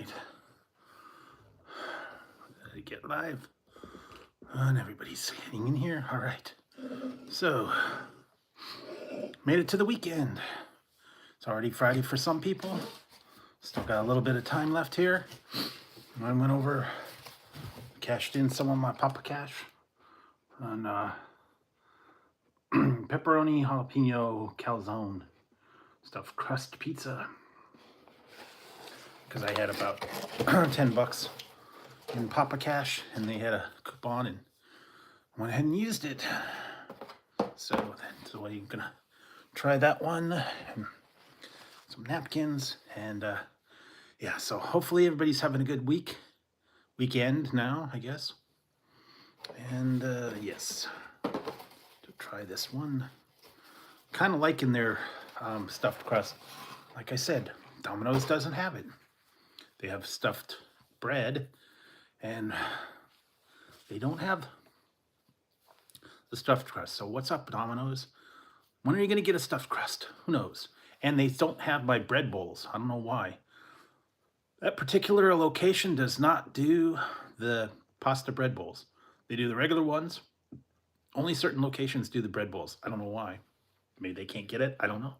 right. Get live. And everybody's getting in here. All right. So, made it to the weekend. It's already Friday for some people. Still got a little bit of time left here. I went over, cashed in some of my Papa Cash on pepperoni jalapeno calzone stuffed crust pizza. Because I had about 10 bucks in Papa Cash, and they had a coupon, and went ahead and used it. So that's the way you're gonna try that one. And some napkins, and yeah. So hopefully everybody's having a good weekend now, I guess. And yes, to try this one. Kind of liking their stuffed crust. Like I said, Domino's doesn't have it. They have stuffed bread, and they don't have the stuffed crust. So what's up, Domino's? When are you going to get a stuffed crust? Who knows? And they don't have my bread bowls. I don't know why. That particular location does not do the pasta bread bowls. They do the regular ones. Only certain locations do the bread bowls. I don't know why. Maybe they can't get it. I don't know.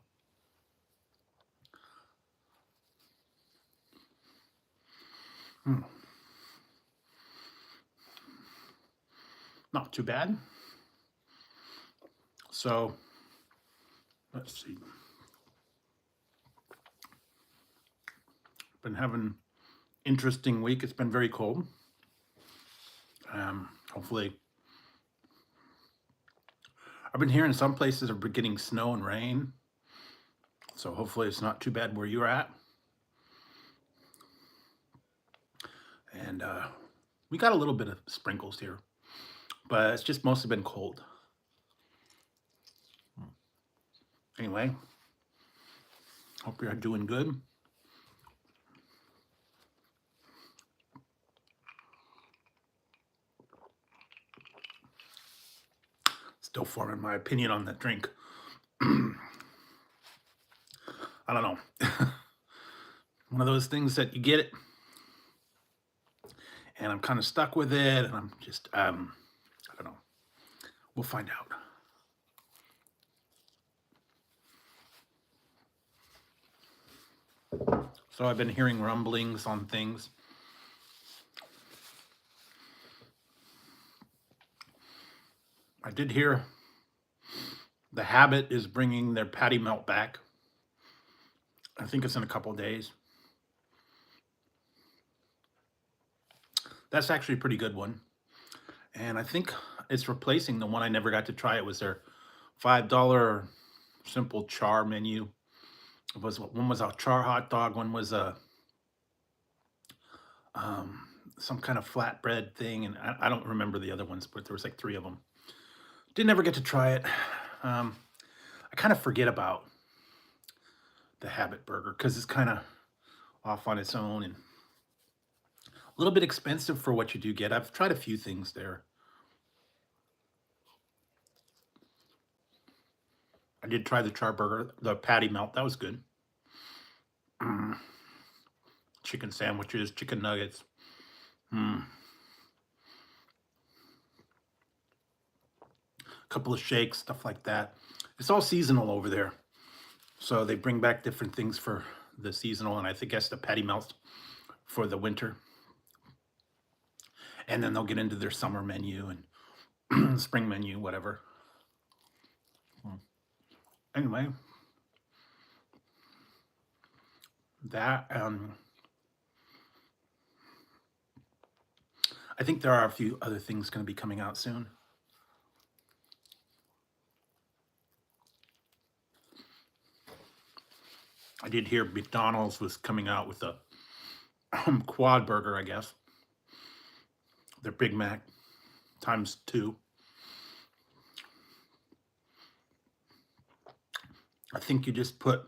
Not too bad. So, let's see. Been having an interesting week. It's been very cold. Hopefully, I've been hearing some places are getting snow and rain. So hopefully it's not too bad where you're at. And we got a little bit of sprinkles here, but it's just mostly been cold. Anyway, hope you're doing good. Still forming my opinion on that drink. I don't know. One of those things that you get it, and I'm kind of stuck with it, and I'm just, I don't know. We'll find out. So I've been hearing rumblings on things. I did hear the Habit is bringing their patty melt back. I think it's in a couple of days. That's actually a pretty good one. And I think it's replacing the one I never got to try. It was their $5 simple char menu. It was, one was a char hot dog, one was a some kind of flatbread thing, and I don't remember the other ones, but there was like 3 of them. Didn't ever get to try it. I kind of forget about the Habit burger because it's kind of off on its own and a little bit expensive for what you do get. I've tried a few things there. I did try the char burger, the patty melt. That was good. Chicken sandwiches, chicken nuggets. A couple of shakes, stuff like that. It's all seasonal over there. So they bring back different things for the seasonal, and I think that's the patty melt for the winter. And then they'll get into their summer menu and spring menu, whatever. Anyway, that I think there are a few other things going to be coming out soon. I did hear McDonald's was coming out with a quad burger, I guess. Their Big Mac ×2. I think you just put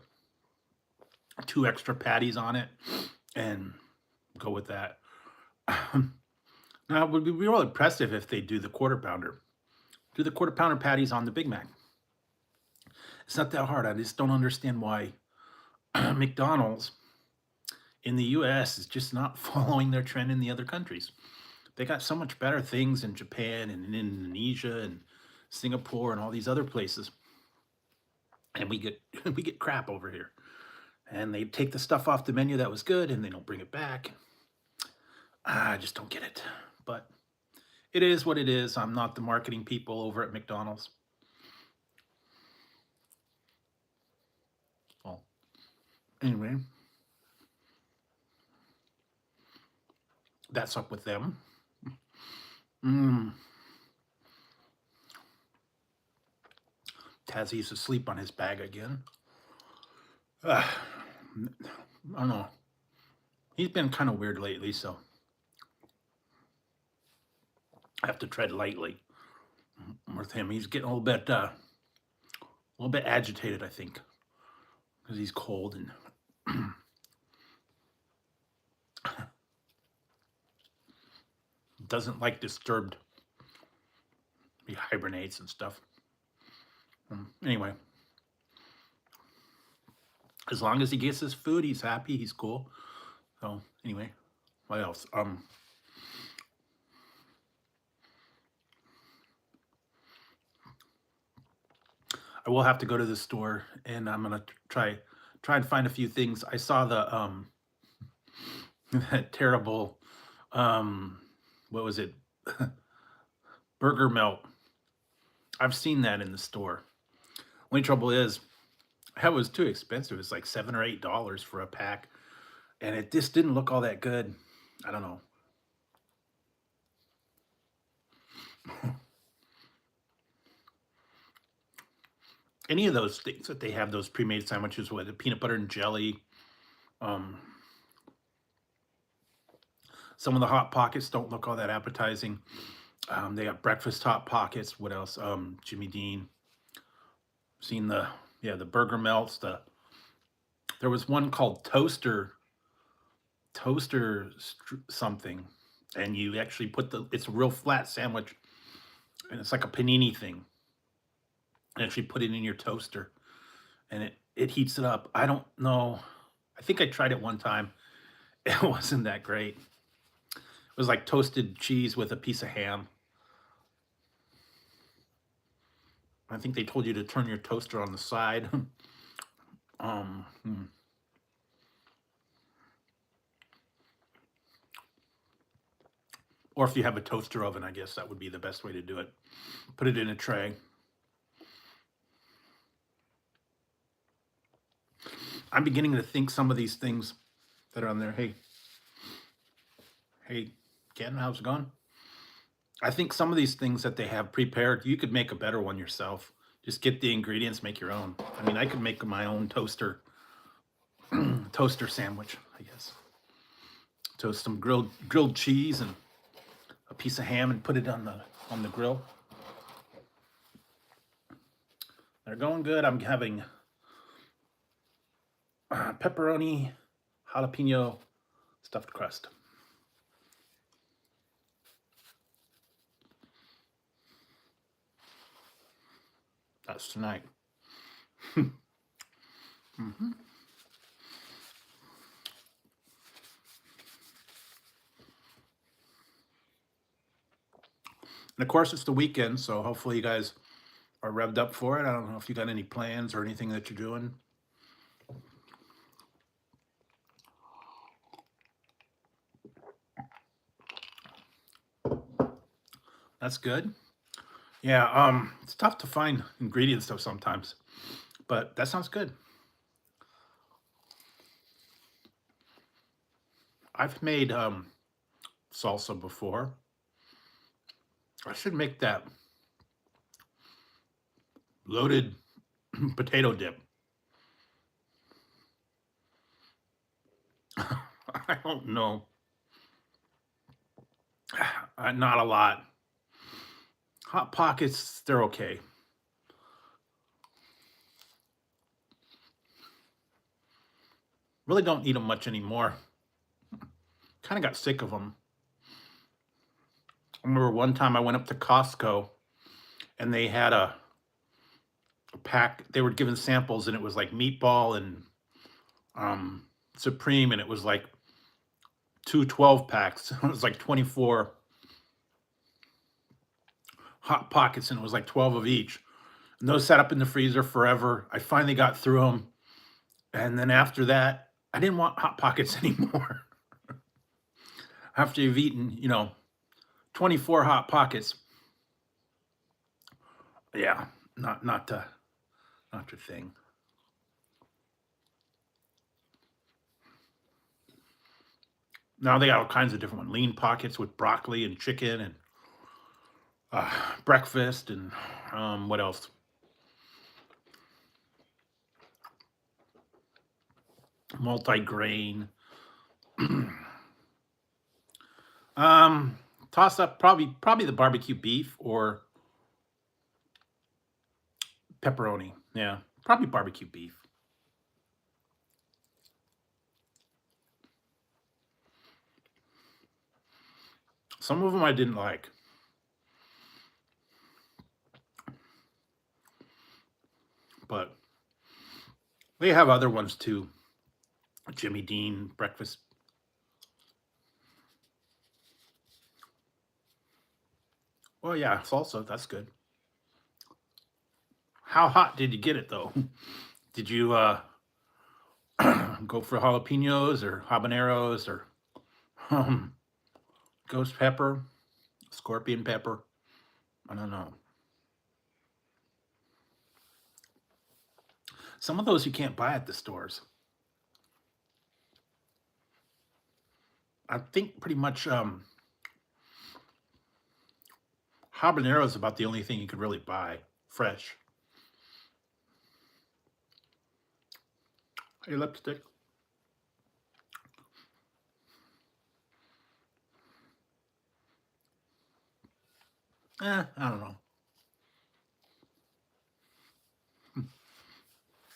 2 extra patties on it and go with that. Now, it would be real impressive if they do the quarter pounder. Do the quarter pounder patties on the Big Mac. It's not that hard. I just don't understand why McDonald's in the US is just not following their trend in the other countries. They got so much better things in Japan and in Indonesia and Singapore and all these other places. And we get we get crap over here. And they take the stuff off the menu that was good and they don't bring it back. I just don't get it. But it is what it is. I'm not the marketing people over at McDonald's. Well, anyway, that's up with them. Tazzie's asleep on his bag again. I don't know. He's been kind of weird lately, so I have to tread lightly with him. He's getting a little bit agitated, I think, because he's cold and doesn't like disturbed. He hibernates and stuff. Anyway, as long as he gets his food, he's happy, he's cool. So anyway, what else? I will have to go to the store and I'm gonna try and find a few things. I saw the that terrible what was it? Burger melt. I've seen that in the store. Only trouble is that was too expensive. It's like $7 or $8 for a pack. And it just didn't look all that good. I don't know. Any of those things that they have, those pre-made sandwiches with the peanut butter and jelly. Some of the Hot Pockets don't look all that appetizing. They got breakfast Hot Pockets. What else? Jimmy Dean. Seen the burger melts. There was one called toaster something, and you actually put it's a real flat sandwich, and it's like a panini thing. And actually put it in your toaster, and it heats it up. I don't know. I think I tried it one time. It wasn't that great. It was like toasted cheese with a piece of ham. I think they told you to turn your toaster on the side. Or if you have a toaster oven, I guess that would be the best way to do it. Put it in a tray. I'm beginning to think some of these things that are on there. Hey, Ken, how's it going? I think some of these things that they have prepared, you could make a better one yourself. Just get the ingredients, make your own. I mean, I could make my own toaster sandwich, I guess. Toast some grilled cheese and a piece of ham and put it on the grill. They're going good. I'm having pepperoni, jalapeno, stuffed crust. That's tonight. And of course, it's the weekend, so hopefully you guys are revved up for it. I don't know if you got any plans or anything that you're doing. That's good. Yeah, it's tough to find ingredient stuff sometimes, but that sounds good. I've made salsa before. I should make that loaded potato dip. I don't know. Not a lot. Hot Pockets, they're okay. Really don't eat them much anymore. Kind of got sick of them. I remember one time I went up to Costco and they had a pack. They were giving samples and it was like meatball and supreme, and it was like two 12-packs. It was like 24 Hot Pockets, and it was like 12 of each. And those sat up in the freezer forever. I finally got through them. And then after that, I didn't want Hot Pockets anymore. After you've eaten, 24 Hot Pockets. Yeah, not your thing. Now they got all kinds of different ones. Lean Pockets with broccoli and chicken and breakfast and what else? Multi-grain. Toss up probably the barbecue beef or pepperoni. Yeah, probably barbecue beef. Some of them I didn't like. But they have other ones too. Jimmy Dean breakfast. Well, yeah, salsa, that's good. How hot did you get it though? Did you go for jalapenos or habaneros or ghost pepper, scorpion pepper? I don't know. Some of those you can't buy at the stores. I think pretty much habanero is about the only thing you could really buy fresh. Hey, lipstick. I don't know.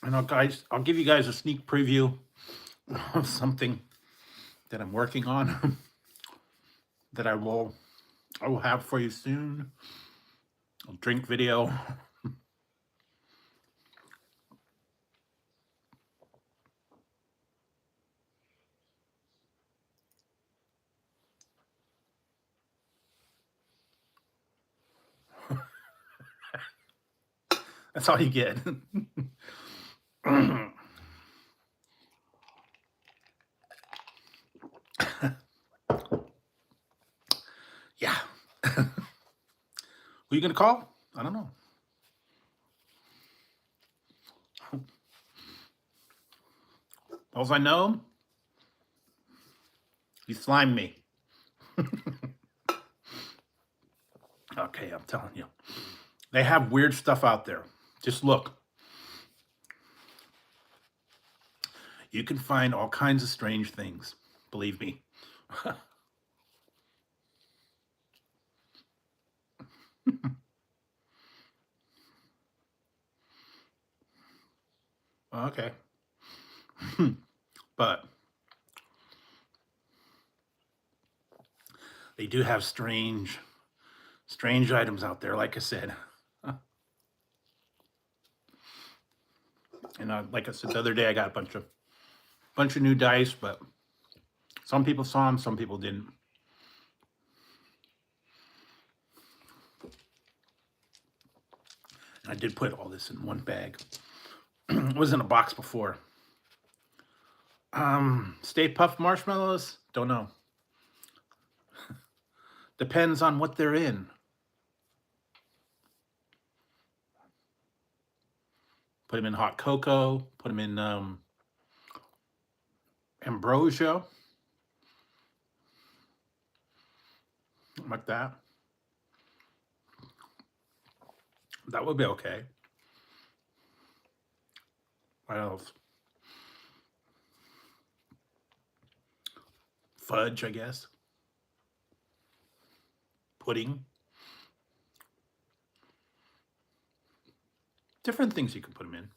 I know, guys, I'll give you guys a sneak preview of something that I'm working on that I will have for you soon. A drink video. That's all you get. Yeah. Who you gonna call? I don't know. All I know, you slimed me. Okay, I'm telling you. They have weird stuff out there. Just look. You can find all kinds of strange things. Believe me. Okay. But they do have strange items out there, like I said. And like I said the other day, I got a bunch of new dice, but some people saw them, some people didn't. And I did put all this in one bag. It was in a box before. Stay Puft marshmallows? Don't know. Depends on what they're in. Put them in hot cocoa. Put them in ambrosia. Like that. That would be okay. What else? Fudge, I guess. Pudding. Different things you can put them in.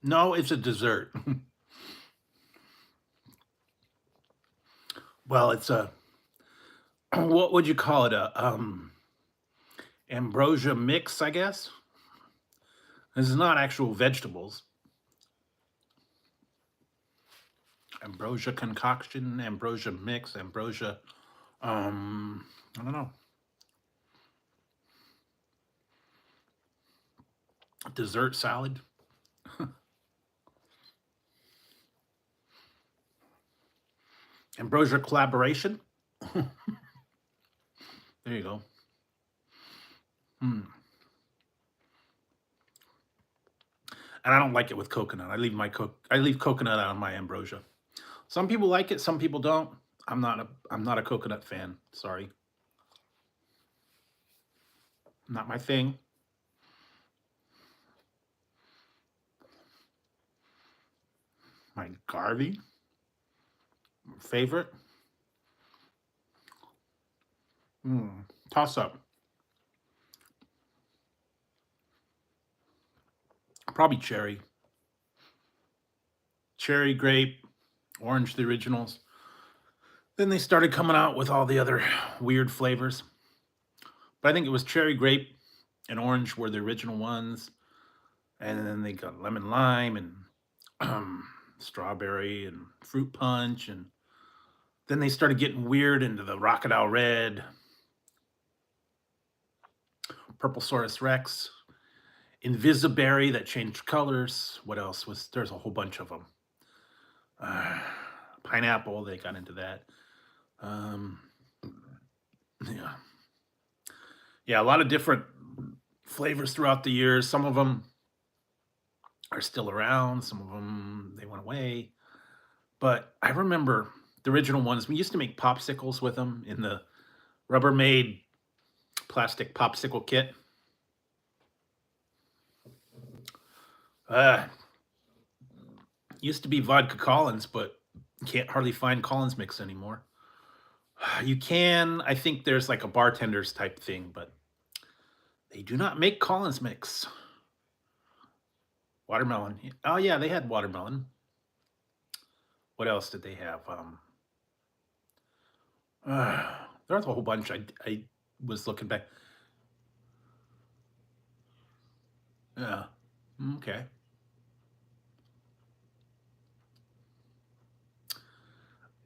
No, it's a dessert. Well, it's a, what would you call it? A ambrosia mix, I guess. This is not actual vegetables. ambrosia concoction, ambrosia mix, ambrosia, I don't know, dessert salad. Ambrosia collaboration. There you go. And I don't like it with coconut. I leave coconut out of my ambrosia. Some people like it, some people don't. I'm not a coconut fan. Sorry. Not my thing. My Garvey favorite. Toss up. Probably cherry. Cherry, grape, orange, the originals. Then they started coming out with all the other weird flavors. But I think it was cherry, grape, and orange were the original ones. And then they got lemon lime and strawberry and fruit punch. And then they started getting weird into the Crocodile Red, Purple Saurus Rex, Invisiberry that changed colors. What else was there's a whole bunch of them. Pineapple, they got into that. Yeah. Yeah, a lot of different flavors throughout the years. Some of them are still around, some of them they went away. But I remember the original ones. We used to make popsicles with them in the Rubbermaid plastic popsicle kit. Used to be vodka Collins, but you can't hardly find Collins mix anymore. You can, I think there's like a bartender's type thing, but they do not make Collins mix. Watermelon. Oh yeah, they had watermelon. What else did they have? There's a whole bunch. I was looking back. Yeah. Okay.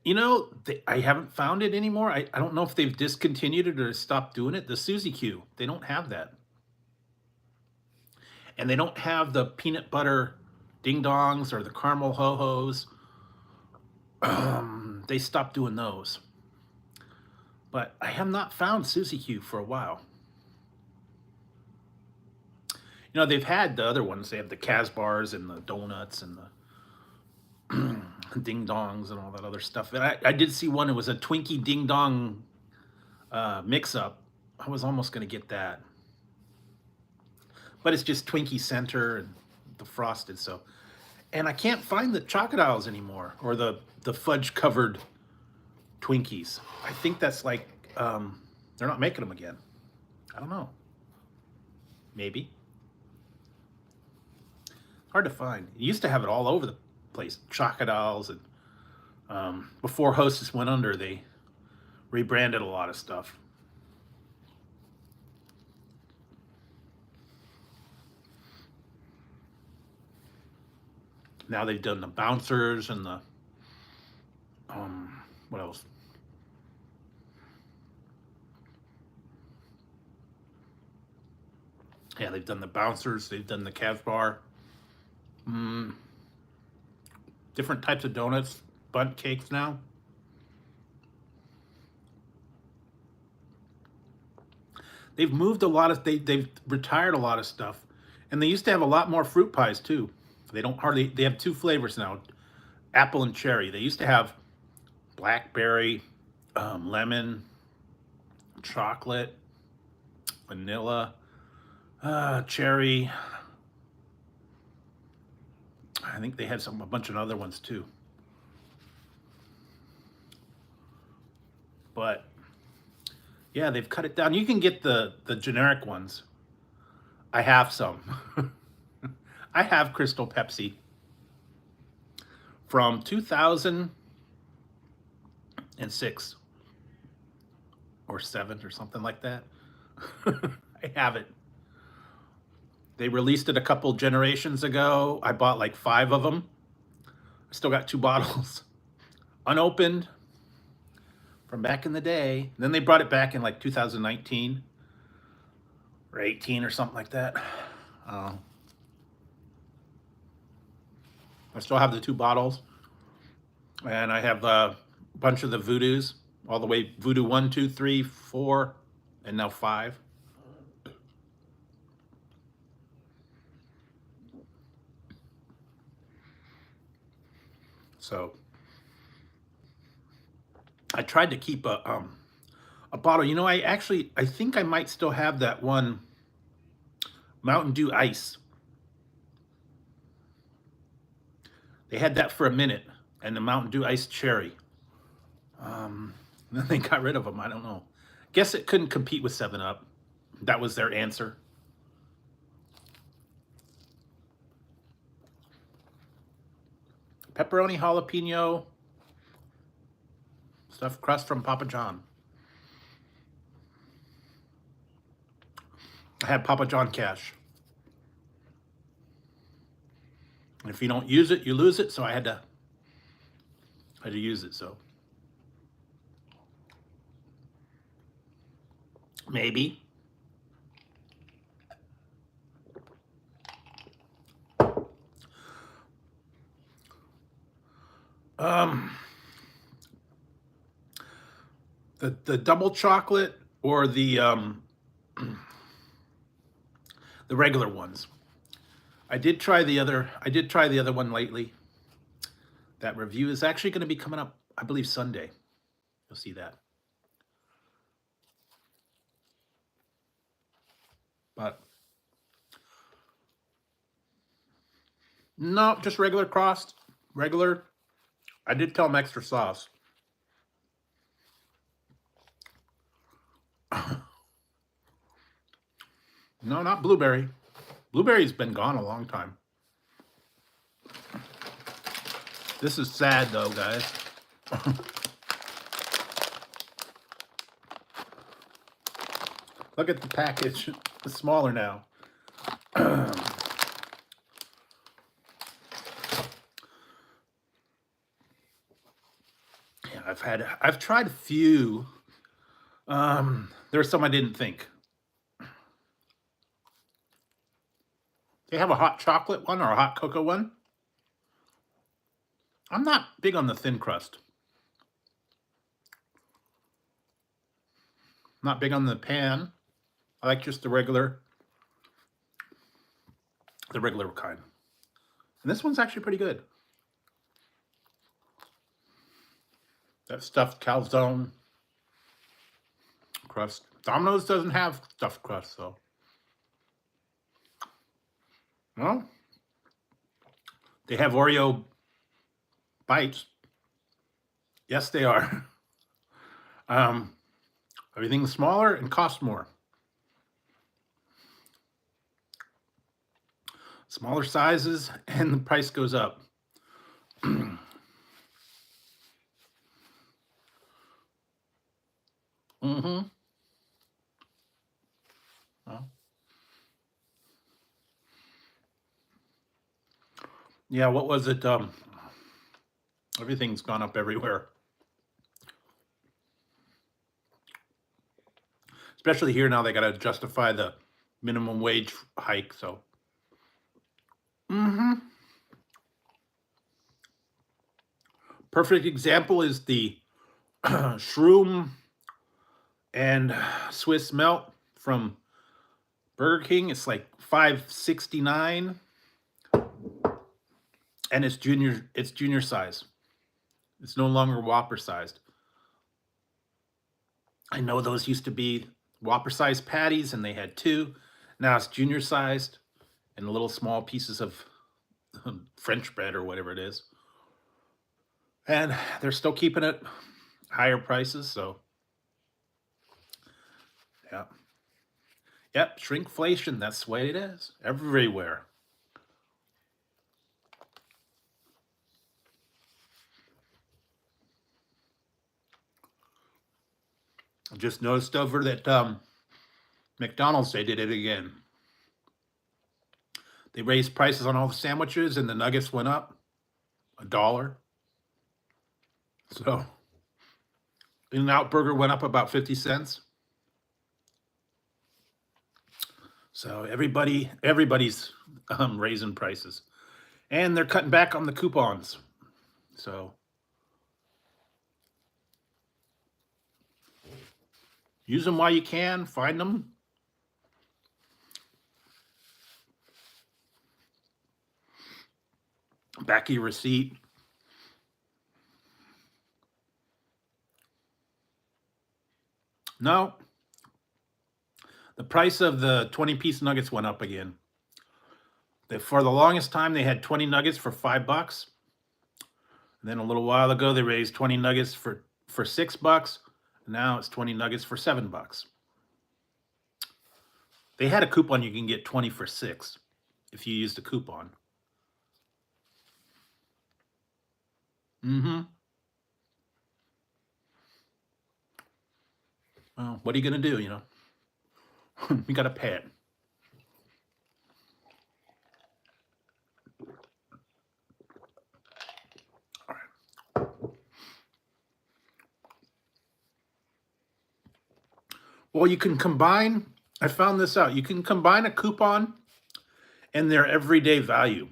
You know, I haven't found it anymore. I don't know if they've discontinued it or stopped doing it. The Suzy Q, they don't have that. And they don't have the peanut butter ding dongs or the caramel ho hos. They stopped doing those. But I have not found Suzy Q for a while. You know, they've had the other ones. They have the Casbars and the donuts and the ding dongs and all that other stuff. And I did see one. It was a Twinkie ding dong mix up. I was almost going to get that. But it's just Twinkie Center and the frosted. So, and I can't find the Chocodiles anymore, or the fudge covered Twinkies. I think that's like they're not making them again. I don't know. Maybe. Hard to find. You used to have it all over the place. Chocodiles, and before Hostess went under, they rebranded a lot of stuff. Now they've done the bouncers and the what else? Yeah, they've done the bouncers. They've done the Cav bar. Different types of donuts, bundt cakes now. They've moved a lot of. They've retired a lot of stuff, and they used to have a lot more fruit pies too. They don't hardly. They have two flavors now, apple and cherry. They used to have blackberry, lemon, chocolate, vanilla, cherry. I think they had a bunch of other ones too. But yeah, they've cut it down. You can get the generic ones. I have some. I have Crystal Pepsi from 2006 or 7 or something like that. I have it. They released it a couple generations ago. I bought like 5 of them. I still got 2 bottles. unopened from back in the day. And then they brought it back in like 2019 or 18 or something like that. I still have the 2 bottles, and I have a bunch of the Voodoos, all the way Voodoo 1, 2, 3, 4, and now 5. So I tried to keep a bottle. You know, I think I might still have that one Mountain Dew Ice. They had that for a minute, and the Mountain Dew Ice Cherry. Then they got rid of them. I don't know. Guess it couldn't compete with 7-Up. That was their answer. Pepperoni jalapeno stuffed crust from Papa John. I had Papa John cash. And if you don't use it, you lose it. So I had to use it. So maybe. The double chocolate or the regular ones. I did try the other one lately. That review is actually going to be coming up, I believe, Sunday. You'll see that. But no, just regular crust. Regular. I did tell them extra sauce. No, not blueberry. Blueberry's been gone a long time. This is sad though, guys. Look at the package. It's smaller now. Yeah, I've tried a few. There are some I didn't think. They have a hot chocolate one or a hot cocoa one. I'm not big on the thin crust. Not big on the pan. I like just the regular kind. And this one's actually pretty good. That stuffed calzone crust. Domino's doesn't have stuffed crust, though. Well, they have Oreo bites. Yes, they are. Everything's smaller and costs more. Smaller sizes and the price goes up. Mm-hmm. Well, yeah, what was it? Everything's gone up everywhere. Especially here now, they got to justify the minimum wage hike. So, perfect example is the shroom and Swiss melt from Burger King. It's like $5.69, and it's junior size. It's no longer Whopper sized. I know those used to be Whopper sized patties, and they had 2. Now it's junior sized and little small pieces of French bread or whatever it is. And they're still keeping it higher prices, so yeah. Yep, shrinkflation, that's the way it is. Everywhere. I just noticed over that McDonald's, they did it again. They raised prices on all the sandwiches and the nuggets went up $1. So In-N-Out Burger went up about 50 cents. So everybody's raising prices. And they're cutting back on the coupons. So use them while you can. Find them. Back of your receipt. No. The price of the 20-piece nuggets went up again. For the longest time, they had 20 nuggets for $5. And then a little while ago, they raised 20 nuggets for $6. Now it's 20 nuggets for $7. They had a coupon you can get 20 for $6 if you use the coupon. Well, what are you going to do, you know? You got to pay it. All right. Well, you can combine, I found this out, you can combine a coupon and their everyday value.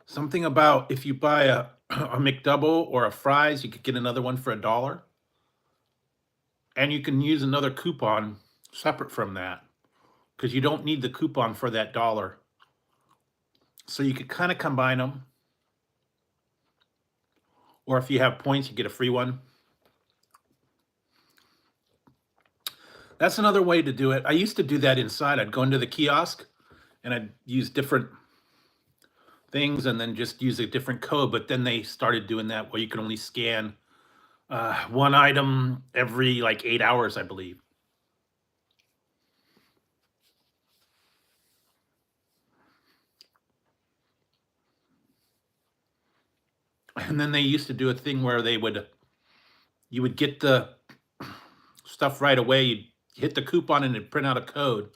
Something about if you buy a McDouble or a fries, you could get another one for $1. And you can use another coupon separate from that because you don't need the coupon for that $1. So you could kind of combine them. Or if you have points, you get a free one. That's another way to do it. I used to do that inside. I'd go into the kiosk and I'd use different things and then just use a different code. But then they started doing that where you can only scan one item every like 8 hours, I believe. And then they used to do a thing where you would get the stuff right away. You'd hit the coupon and it'd print out a code.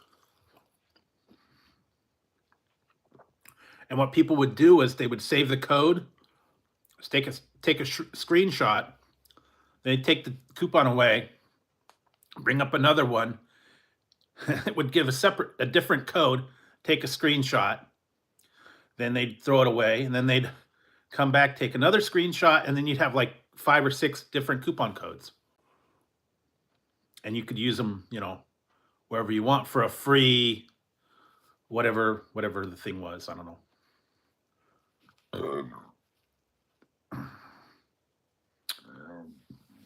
And what people would do is they would save the code, take a screenshot, they'd take the coupon away, bring up another one. It would give a different code, take a screenshot, then they'd throw it away, and then they'd come back, take another screenshot, and then you'd have like 5 or 6 different coupon codes. And you could use them, you know, wherever you want for a free whatever the thing was. I don't know.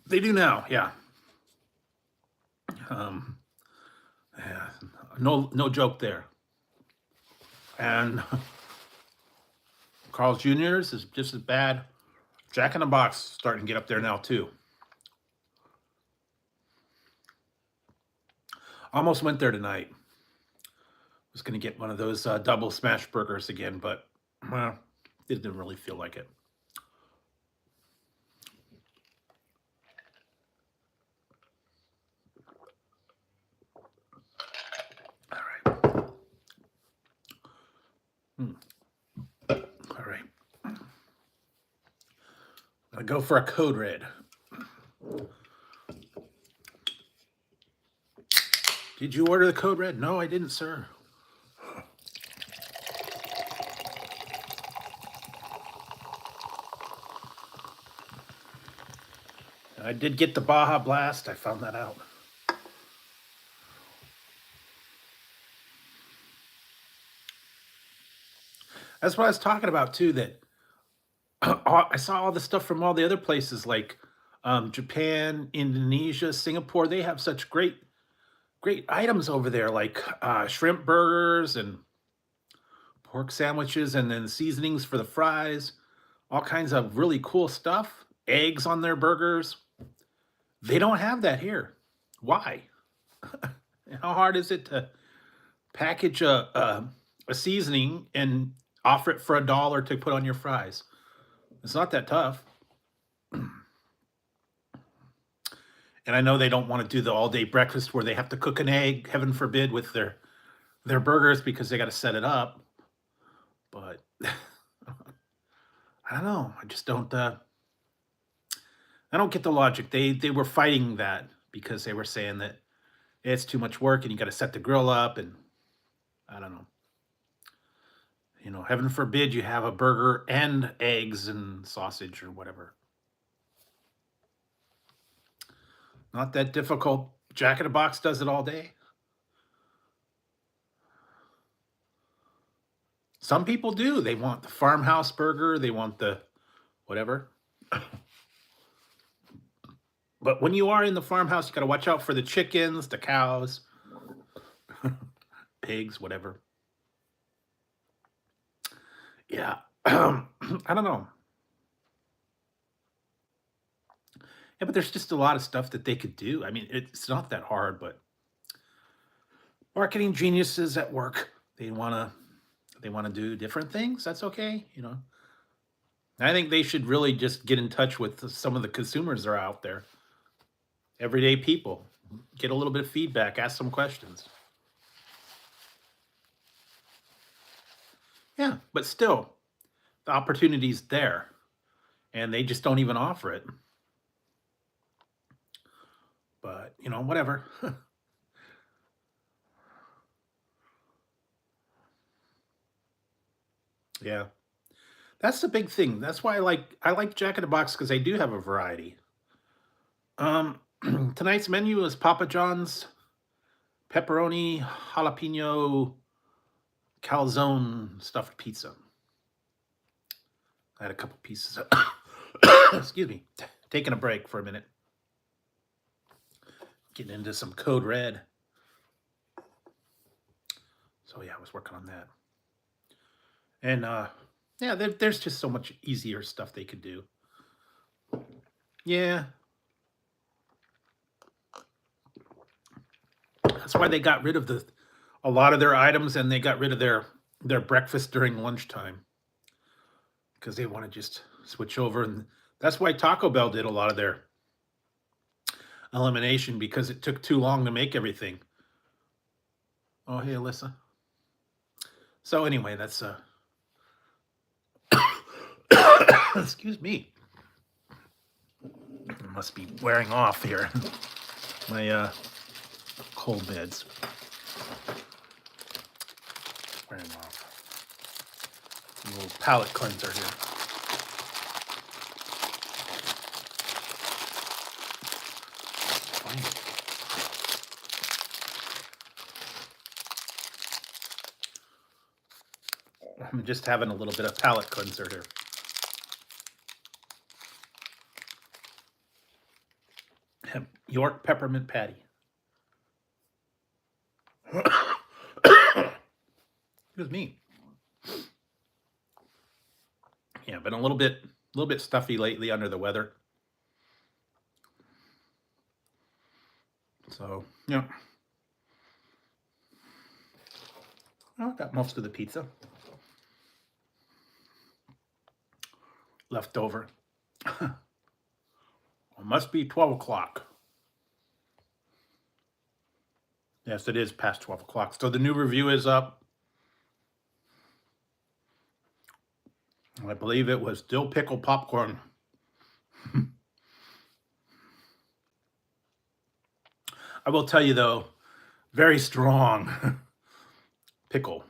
They do now, yeah. Yeah, no joke there. And Carl's Jr.'s is just as bad. Jack in the Box starting to get up there now too. Almost went there tonight. Was going to get one of those double smash burgers again, but well, it didn't really feel like it. All right. I go for a Code Red. Did you order the Code Red? No, I didn't, sir. I did get the Baja Blast. I found that out. That's what I was talking about too, that I saw all the stuff from all the other places like Japan, Indonesia, Singapore. They have such great items over there, like shrimp burgers and pork sandwiches, and then seasonings for the fries, all kinds of really cool stuff. Eggs on their burgers. They don't have that here. Why? How hard is it to package a seasoning and offer it for $1 to put on your fries? It's not that tough. And I know they don't want to do the all-day breakfast where they have to cook an egg, heaven forbid, with their burgers because they got to set it up. But I don't know. I just don't. I don't get the logic. They were fighting that because they were saying that it's too much work and you got to set the grill up, and I don't know. Heaven forbid you have a burger and eggs and sausage or whatever. Not that difficult. Jack in the Box does it all day. Some people do. They want the farmhouse burger. They want the whatever. But when you are in the farmhouse, you got to watch out for the chickens, the cows, pigs, whatever. Yeah. I don't know. Yeah, but there's just a lot of stuff that they could do. I mean, it's not that hard, but marketing geniuses at work, they want to do different things. That's okay. I think they should really just get in touch with some of the consumers that are out there. Everyday people. Get a little bit of feedback, ask some questions. Yeah, but still, the opportunity's there, and they just don't even offer it. But, whatever. Yeah. That's the big thing. That's why I like Jack in the Box, because they do have a variety. Tonight's menu is Papa John's pepperoni jalapeno calzone stuffed pizza. I had a couple pieces of excuse me, taking a break for a minute. Getting into some Code Red. So yeah, I was working on that. And yeah, there's just so much easier stuff they could do. Yeah. That's why they got rid of a lot of their items, and they got rid of their breakfast during lunchtime, because they want to just switch over. And that's why Taco Bell did a lot of their elimination, because it took too long to make everything. Oh, hey, Alyssa. So anyway, that's excuse me. It must be wearing off here. My cold beds wearing off. A little palate cleanser here. Fine. I'm just having a little bit of palate cleanser here. York peppermint patty. Excuse me. Yeah, been a little bit stuffy lately, under the weather. So yeah, well, got most of the pizza left over. It must be 12 o'clock. Yes, it is past 12 o'clock. So the new review is up. I believe it was dill pickle popcorn. I will tell you, though, very strong pickle.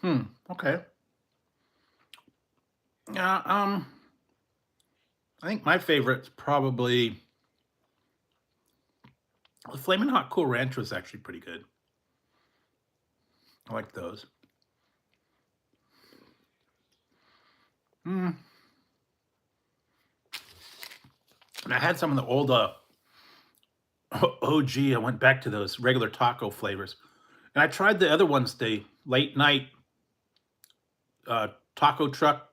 Okay. Yeah, I think my favorite's probably the Flamin' Hot Cool Ranch was actually pretty good. I like those. And I had some of the old OG. I went back to those regular taco flavors, and I tried the other ones, the late night taco truck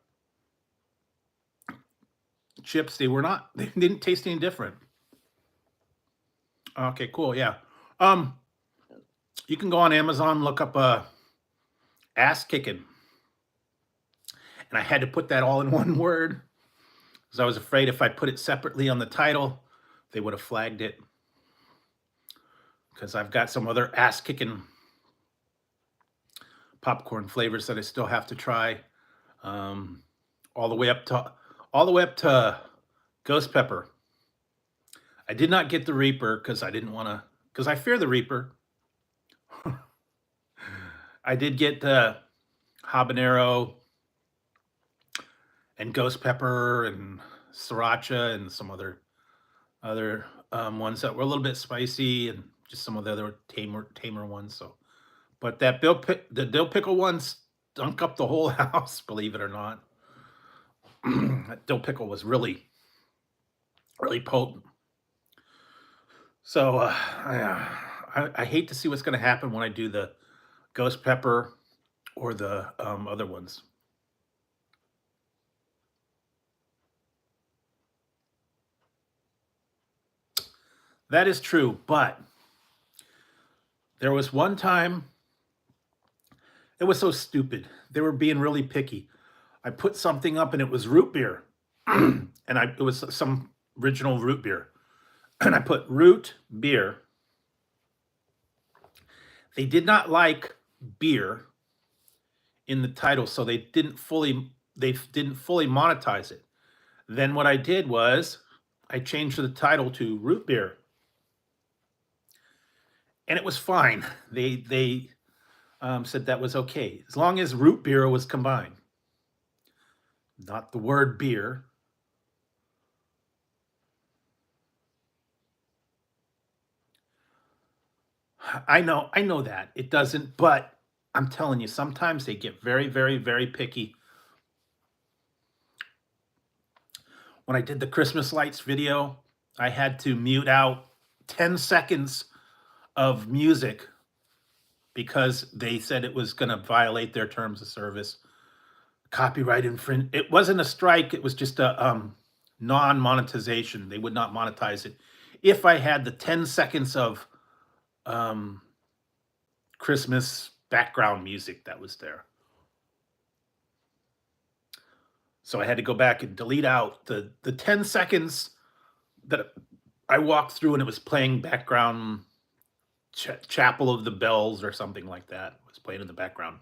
chips. They didn't taste any different. Okay, cool. Yeah. You can go on Amazon, look up ass kicking. And I had to put that all in one word, because I was afraid if I put it separately on the title, they would have flagged it. Because I've got some other ass kicking popcorn flavors that I still have to try. all the way up to Ghost Pepper. I did not get the Reaper because I didn't want to, because I fear the Reaper. I did get the habanero and Ghost Pepper and sriracha and some other ones that were a little bit spicy, and just some of the other tamer ones. So, but the dill pickle one stunk up the whole house, believe it or not. That dill pickle was really potent. So I hate to see what's going to happen when I do the Ghost Pepper or the other ones. That is true, but there was one time, it was so stupid. They were being really picky. I put something up and it was root beer. And it was some original root beer. And I put root beer. They did not like beer in the title, so they didn't fully monetize it. Then what I did was I changed the title to root beer. And it was fine. They said that was okay as long as root beer was combined, not the word beer. I know that it doesn't, but I'm telling you, sometimes they get very, very, very picky. When I did the Christmas lights video, I had to mute out 10 seconds of music because they said it was going to violate their terms of service. Copyright infringement. It wasn't a strike. It was just a non-monetization. They would not monetize it if I had the 10 seconds of Christmas background music that was there. So I had to go back and delete out the 10 seconds that I walked through and it was playing background Chapel of the Bells or something like that. It was playing in the background.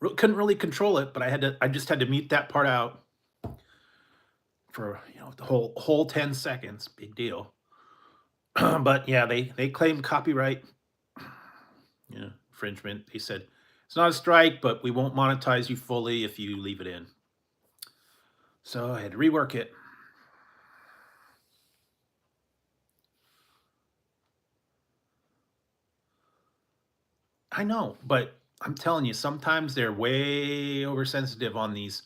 Couldn't really control it, but I just had to mute that part out for the whole 10 seconds. Big deal. But yeah, they claimed copyright infringement. They said it's not a strike, but we won't monetize you fully if you leave it in. So I had to rework it. I know, but I'm telling you, sometimes they're way oversensitive on these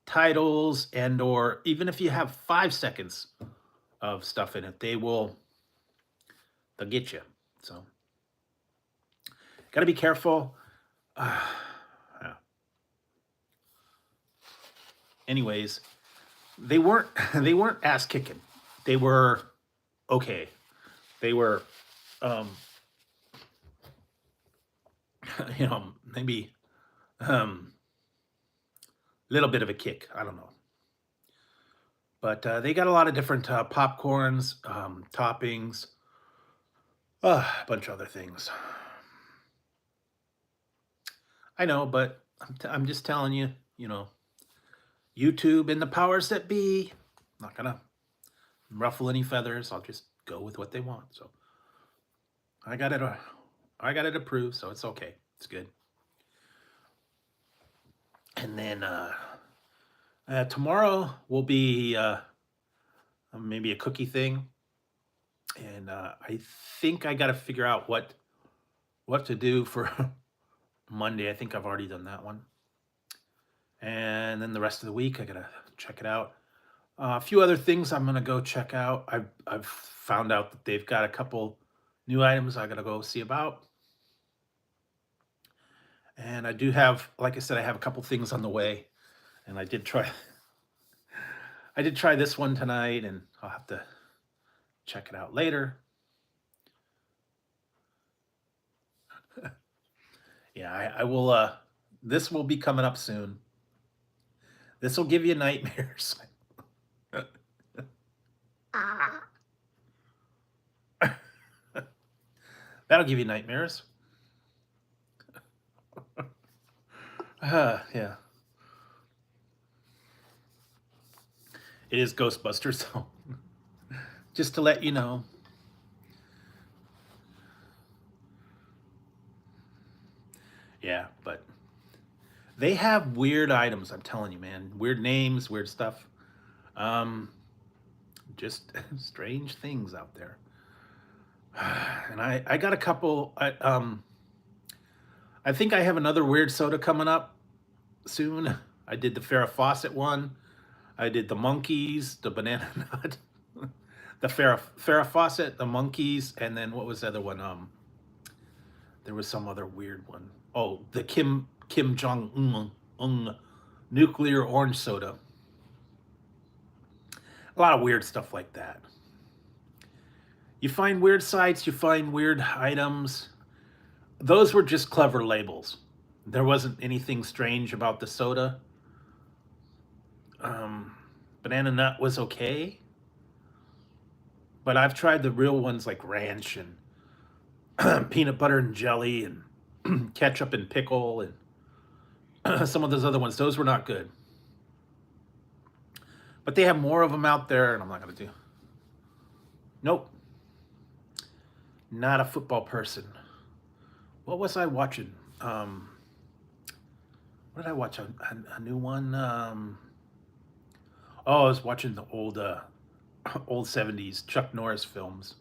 titles, and or even if you have 5 seconds of stuff in it, they'll get you. So got to be careful. Yeah. Anyways, they weren't ass kicking. They were okay. They were maybe little bit of a kick. I don't know. But they got a lot of different popcorns, toppings, a bunch of other things. I know, but I'm just telling you, YouTube and the powers that be, not gonna ruffle any feathers. I'll just go with what they want. So I got it approved, so it's okay. It's good. And then tomorrow will be maybe a cookie thing, and I think I got to figure out what to do for Monday. I think I've already done that one, and then the rest of the week I gotta check it out. A few other things I'm gonna go check out. I've found out that they've got a couple new items I gotta go see about. And I do have, like I said, I have a couple things on the way. And I did try this one tonight, and I'll have to check it out later. Yeah, I will, this will be coming up soon. This will give you nightmares. That'll give you nightmares. Yeah. It is Ghostbusters, so just to let you know. Yeah, but they have weird items, I'm telling you, man. Weird names, weird stuff. Um, just strange things out there. And I got a couple. I think I have another weird soda coming up soon. I did the Farrah Fawcett one. I did the monkeys, the banana nut, the Farrah Fawcett, the monkeys, and then what was the other one? There was some other weird one. Oh, the Kim Jong Un nuclear orange soda. A lot of weird stuff like that. You find weird sites, you find weird items. Those were just clever labels. There wasn't anything strange about the soda. Um, Banana nut was okay, but I've tried the real ones like ranch and peanut butter and jelly and ketchup and pickle and some of those other ones. Those were not good. But they have more of them out there, and I'm not going to do. Nope, not a football person. What was I watching? What did I watch? A new one? Oh, I was watching the old 70s Chuck Norris films.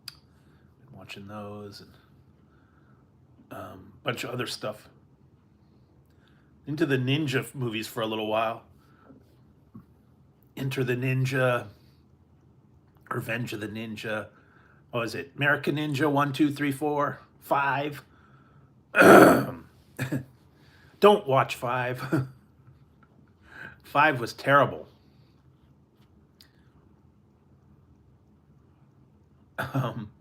Been watching those and a bunch of other stuff. Into the ninja movies for a little while. Enter the Ninja, Revenge of the Ninja. What was it? American Ninja 1, 2, 3, 4, 5. Don't watch 5. 5 was terrible. Um,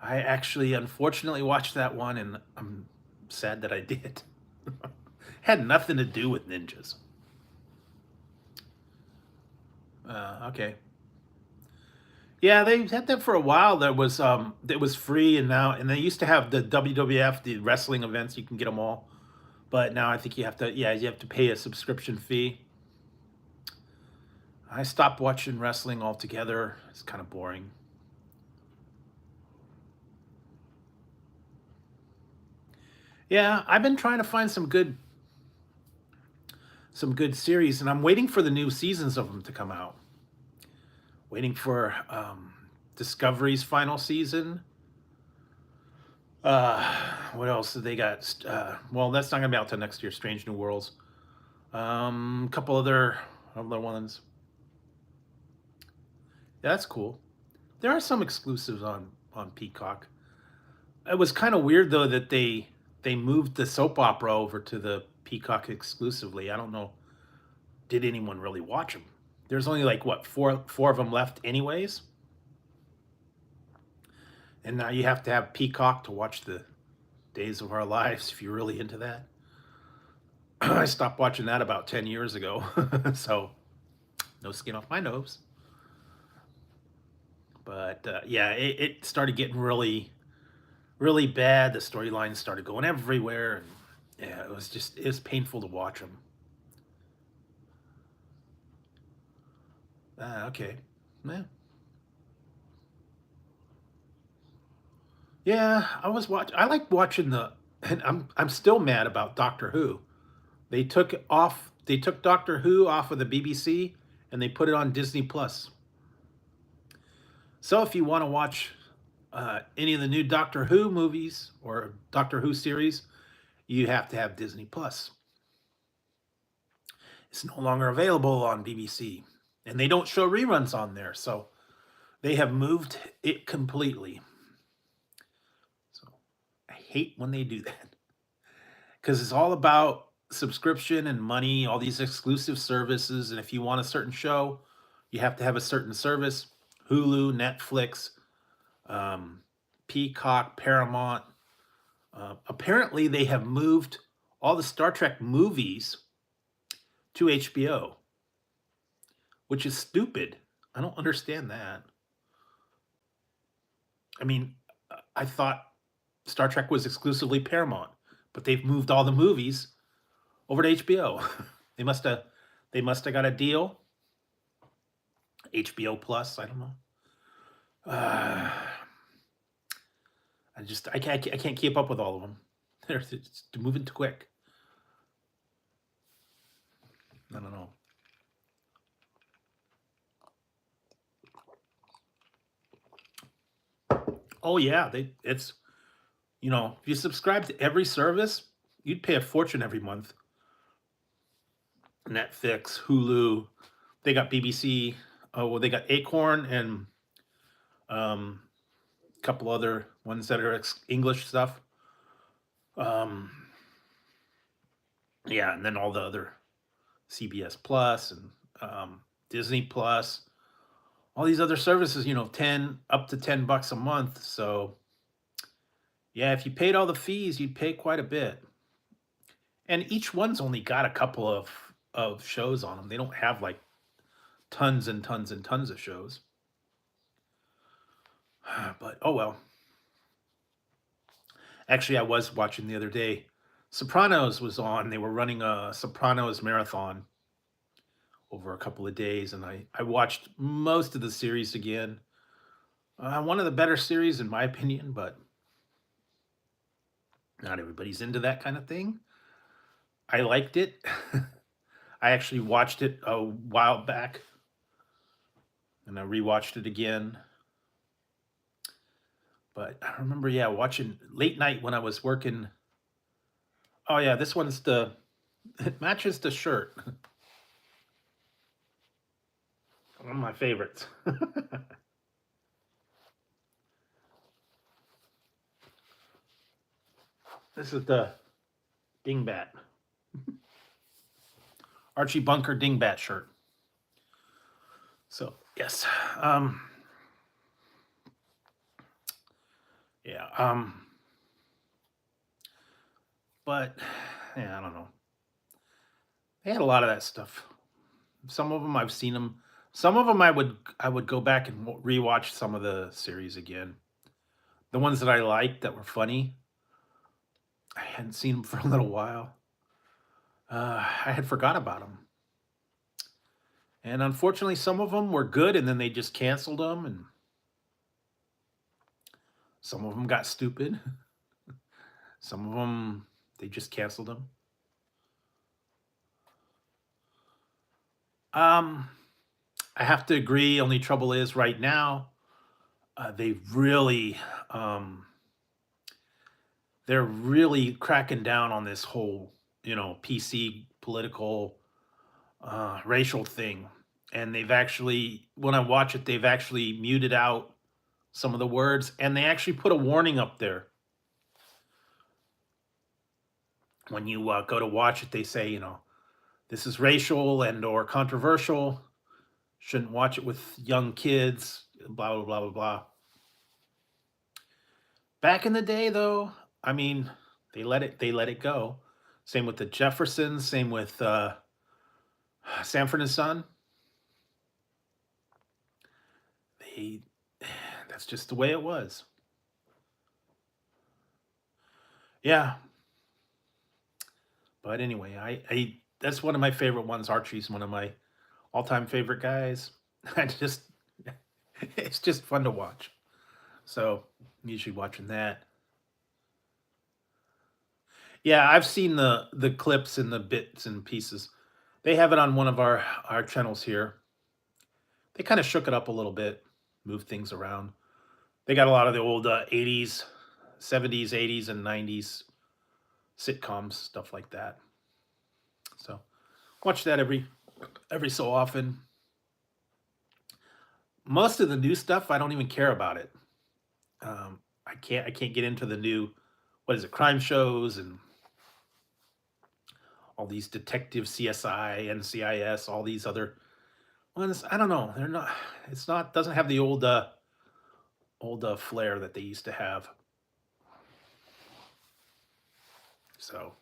I actually, unfortunately, watched that one, and I'm sad that I did. Had nothing to do with ninjas. Okay. Yeah, they had that for a while. There was it was free, and they used to have the WWF, the wrestling events. You can get them all, but now I think you have to. Yeah, you have to pay a subscription fee. I stopped watching wrestling altogether. It's kind of boring. Yeah, I've been trying to find some good series, and I'm waiting for the new seasons of them to come out. Waiting for Discovery's final season. Uh, what else did they got? Well, that's not gonna be out till next year. Strange New Worlds. A couple other ones. Yeah, that's cool. There are some exclusives on Peacock. It was kind of weird though that they moved the soap opera over to the Peacock exclusively. I don't know. Did anyone really watch them? There's only like what four of them left, anyways. And now you have to have Peacock to watch the Days of Our Lives if you're really into that. I stopped watching that about 10 years ago, so no skin off my nose. But yeah, it started getting really bad. The storylines started going everywhere, and yeah, it was painful to watch them. Okay, yeah, yeah. I like watching and I'm still mad about Doctor Who. They took Doctor Who off of the BBC and they put it on Disney Plus. So if you want to watch any of the new Doctor Who movies or Doctor Who series, you have to have Disney Plus. It's no longer available on BBC, and they don't show reruns on there. So they have moved it completely. So I hate when they do that because it's all about subscription and money, all these exclusive services. And if you want a certain show, you have to have a certain service. Hulu, Netflix, um, Peacock, Paramount. Apparently, they have moved all the Star Trek movies to HBO, which is stupid. I don't understand that. I mean, I thought Star Trek was exclusively Paramount, but they've moved all the movies over to HBO. They must have got a deal. HBO Plus, I don't know. I can't keep up with all of them. They're just moving too quick. I don't know. Oh yeah, it's if you subscribe to every service, you'd pay a fortune every month. Netflix, Hulu, they got BBC. Oh well, they got Acorn and a couple other ones that are English stuff. Um, yeah, and then all the other CBS Plus and Disney Plus, all these other services. 10 up to $10 a month. So yeah, if you paid all the fees, you'd pay quite a bit. And each one's only got a couple of shows on them. They don't have like tons and tons and tons of shows. But oh well. Actually, I was watching the other day. Sopranos was on. They were running a Sopranos marathon over a couple of days, and I watched most of the series again. One of the better series, in my opinion, but not everybody's into that kind of thing. I liked it. I actually watched it a while back, and I rewatched it again. But I remember, yeah, watching late night when I was working. Oh yeah, this one's it matches the shirt. One of my favorites. This is the Dingbat. Archie Bunker Dingbat shirt. So yes. Yeah. But yeah, I don't know. They had a lot of that stuff. Some of them I've seen them. Some of them I would go back and rewatch some of the series again. The ones that I liked that were funny, I hadn't seen them for a little while. I had forgot about them. And unfortunately, some of them were good, and then they just canceled them, and some of them got stupid. Some of them they just canceled them. I have to agree. Only trouble is right now, they really, they're really cracking down on this whole, PC political, racial thing. And they've actually, when I watch it, they've actually muted out some of the words, and they actually put a warning up there. When you go to watch it, they say, this is racial and or controversial. Shouldn't watch it with young kids. Blah blah blah blah blah. Back in the day, though, I mean, they let it go. Same with the Jeffersons. Same with Sanford and Son. They That's just the way it was. Yeah, but anyway, I that's one of my favorite ones. Archie's one of my all-time favorite guys. I just it's just fun to watch. So usually watching that. Yeah, I've seen the clips and the bits and pieces. They have it on one of our channels here. They kind of shook it up a little bit, moved things around. They got a lot of the old 80s, 70s, 80s, and 90s sitcoms, stuff like that. So watch that every so often. Most of the new stuff, I don't even care about it. I can't get into the new, what is it, crime shows and all these detective CSI, NCIS, all these other ones. I don't know. They're not. It's not. Doesn't have the old flair that they used to have. So,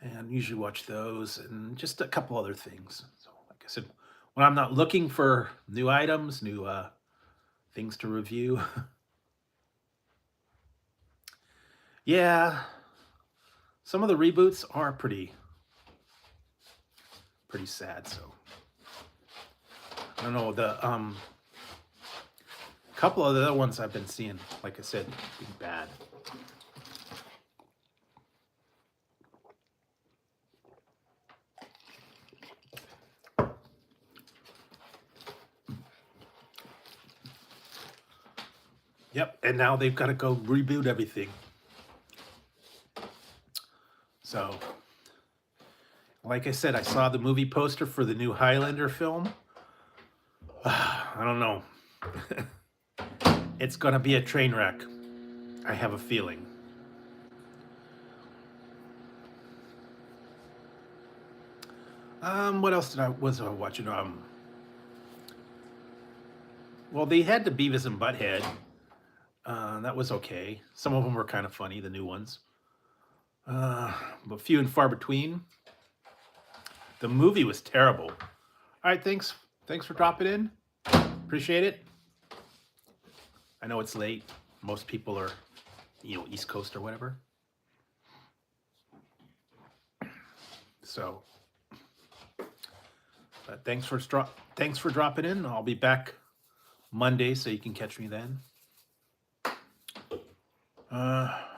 and usually watch those and just a couple other things. So, like I said, when I'm not looking for new items, new things to review, yeah. some of the reboots are pretty sad. So I don't know, the couple of the other ones I've been seeing, like I said, being bad. Yep, and now they've got to go reboot everything. So, like I said, I saw the movie poster for the new Highlander film. I don't know. It's gonna be a train wreck. I have a feeling. What else was I watching? Well, they had the Beavis and Butthead. That was okay. Some of them were kind of funny, the new ones. But few and far between. The movie was terrible. All right, thanks for dropping in. Appreciate it. I know it's late. Most people are, East Coast or whatever. So, thanks for dropping in. I'll be back Monday, so you can catch me then.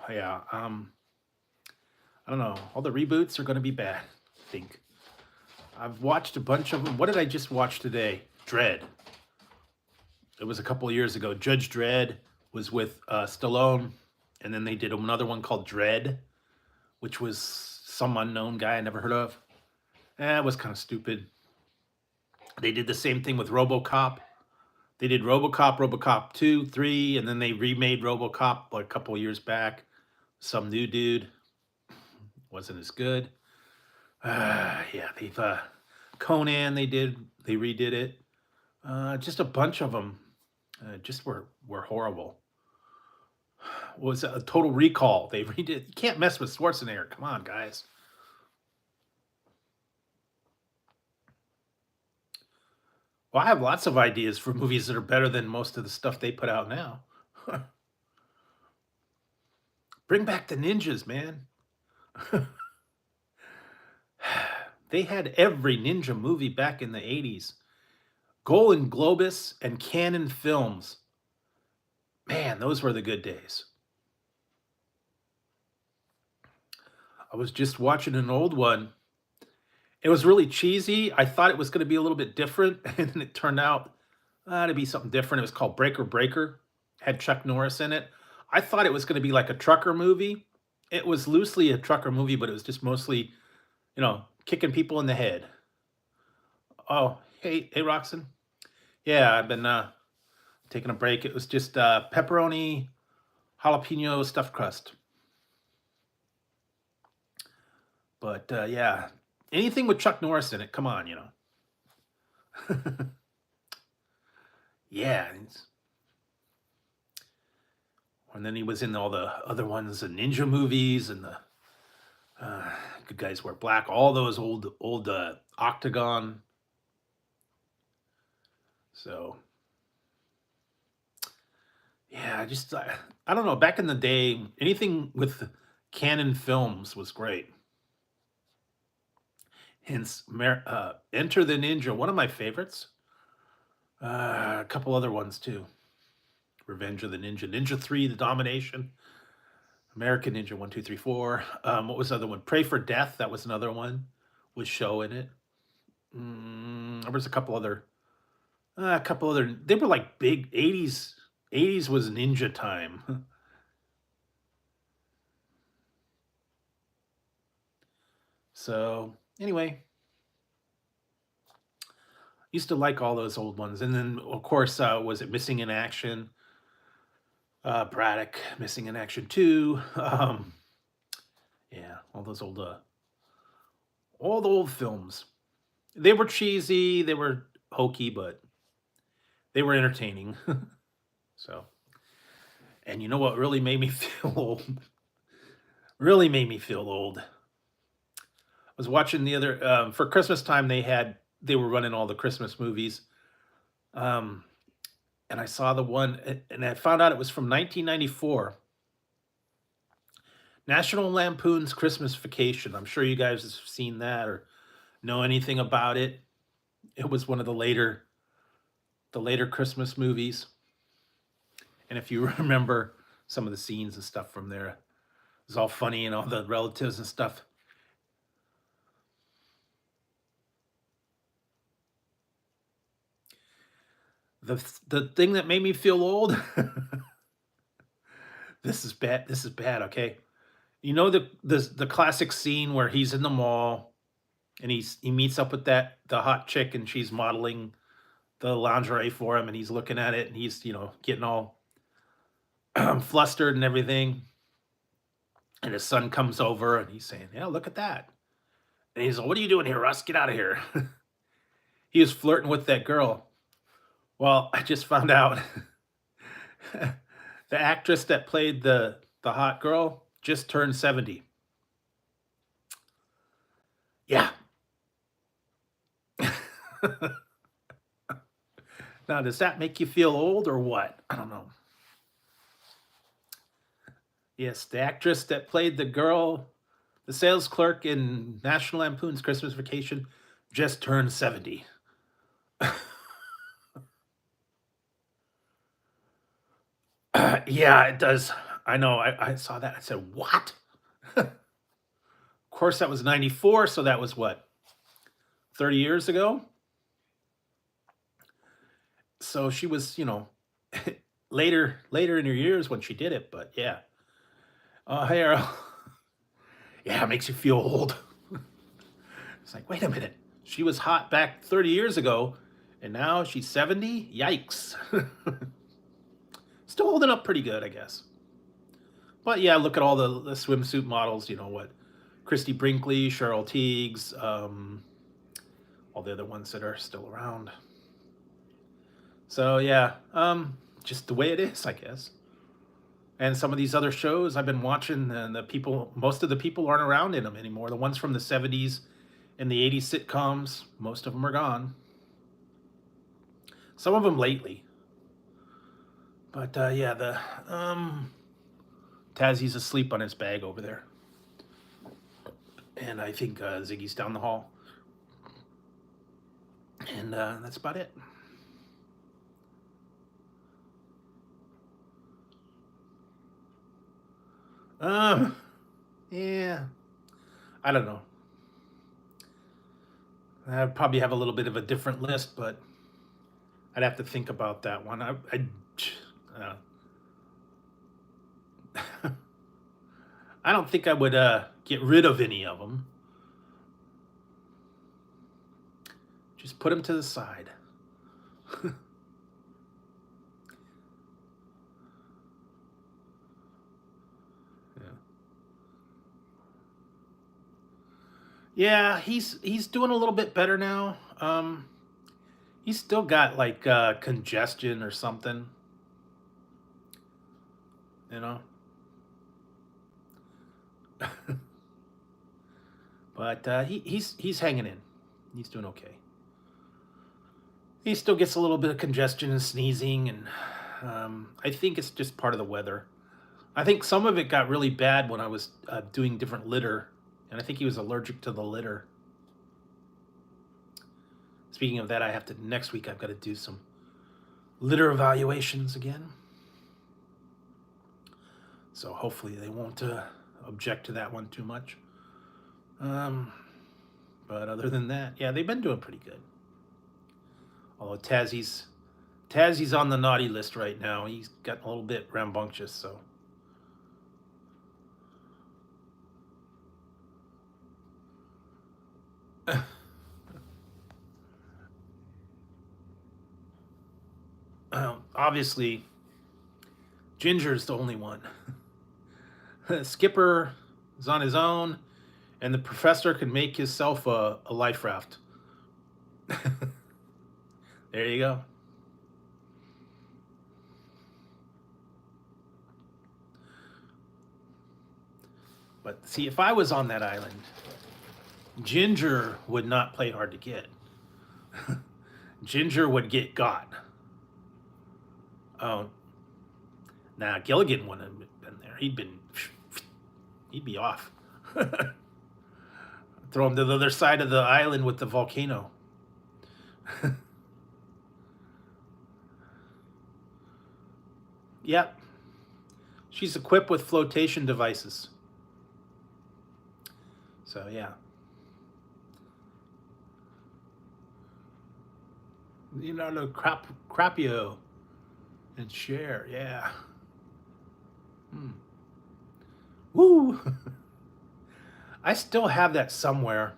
Yeah. I don't know. All the reboots are going to be bad, I think. I've watched a bunch of them. What did I just watch today? Dredd. It was a couple of years ago. Judge Dredd was with Stallone, and then they did another one called Dredd, which was some unknown guy I never heard of. It was kind of stupid. They did the same thing with RoboCop. They did RoboCop 2, 3, and then they remade RoboCop like a couple of years back. Some new dude. Wasn't as good. Yeah, they've Conan. They redid it. Just a bunch of them. Just were horrible. What was a Total Recall? They redid. You can't mess with Schwarzenegger. Come on, guys. Well, I have lots of ideas for movies that are better than most of the stuff they put out now. Bring back the ninjas, man. They had every ninja movie back in the 80s. Golden Globus and Cannon Films. Man, those were the good days. I was just watching an old one. It was really cheesy. I thought it was going to be a little bit different, and then it turned out to be something different. It was called Breaker Breaker. Had Chuck Norris in it. I thought it was going to be like a trucker movie. It was loosely a trucker movie, but it was just mostly, kicking people in the head. Oh, hey, Roxanne. Yeah, I've been taking a break. It was just pepperoni, jalapeno stuffed crust. But yeah, anything with Chuck Norris in it, come on, Yeah. And then he was in all the other ones, the ninja movies and the Good Guys Wear Black, all those old Octagon. So, yeah, just, I don't know. Back in the day, anything with Canon Films was great. Hence, Enter the Ninja, one of my favorites. A couple other ones, too. Revenge of the Ninja. Ninja 3, The Domination. American Ninja 1, 2, 3, 4. What was the other one? Pray for Death. That was another one with Show in it. There was a couple other. They were like big 80s. 80s was ninja time. So anyway, used to like all those old ones, and then of course, was it Missing in Action? Braddock, Missing in Action 2. Yeah, all those old, all the old films. They were cheesy, they were hokey, but they were entertaining. So, and you know what really made me feel old? Really made me feel old. I was watching the other for Christmas time. They were running all the Christmas movies. And I saw the one, and I found out it was from 1994. National Lampoon's Christmas Vacation. I'm sure you guys have seen that or know anything about it. It was one of the later Christmas movies. And if you remember some of the scenes and stuff from there, it was all funny and all the relatives and stuff. The thing that made me feel old, this is bad. This is bad, okay? You know the classic scene where he's in the mall and he meets up with the hot chick and she's modeling the lingerie for him and he's looking at it and he's, getting all flustered and everything. And his son comes over and he's saying, "Yeah, look at that." And he's like, "What are you doing here, Russ? Get out of here." He was flirting with that girl. Well, I just found out the actress that played the hot girl just turned 70. Yeah. Now, does that make you feel old or what? I don't know. Yes, the actress that played the girl, the sales clerk in National Lampoon's Christmas Vacation, just turned 70. Yeah, it does. I know. I saw that. I said, "What?" Of course, that was 94. So that was what, 30 years ago? So she was, later in her years when she did it. But yeah. Hey, Earl. Yeah, it makes you feel old. It's like, wait a minute. She was hot back 30 years ago, and now she's 70? Yikes. Still holding up pretty good, I guess. But yeah, look at all the swimsuit models, what? Christy Brinkley, Cheryl Tiegs, all the other ones that are still around. So yeah, just the way it is, I guess. And some of these other shows I've been watching, and most of the people aren't around in them anymore. The ones from the 70s and the 80s sitcoms, most of them are gone. Some of them lately. But yeah, the Tazzy's asleep on his bag over there. And I think Ziggy's down the hall. And that's about it. Yeah. I don't know. I'd probably have a little bit of a different list, but I'd have to think about that one. I don't think I would get rid of any of them. Just put them to the side. Yeah, he's doing a little bit better now. He's still got like congestion or something, you know. But he's hanging in. He's doing okay. He still gets a little bit of congestion and sneezing, and I think it's just part of the weather. I think some of it got really bad when I was doing different litter, and I think he was allergic to the litter. Speaking of that, next week I've got to do some litter evaluations again. So hopefully they won't object to that one too much. But other than that, yeah, they've been doing pretty good. Although Tazzy's on the naughty list right now. He's gotten a little bit rambunctious, so. Obviously, Ginger's the only one. Skipper is on his own, and the professor can make himself a life raft. There you go. But see, if I was on that island, Ginger would not play hard to get. Ginger would get got. Oh, nah, Gilligan wouldn't have been there. he'd be off. Throw him to the other side of the island with the volcano. Yep. She's equipped with flotation devices. So, yeah. Leonardo Crapio and Cher, yeah. Woo! I still have that somewhere.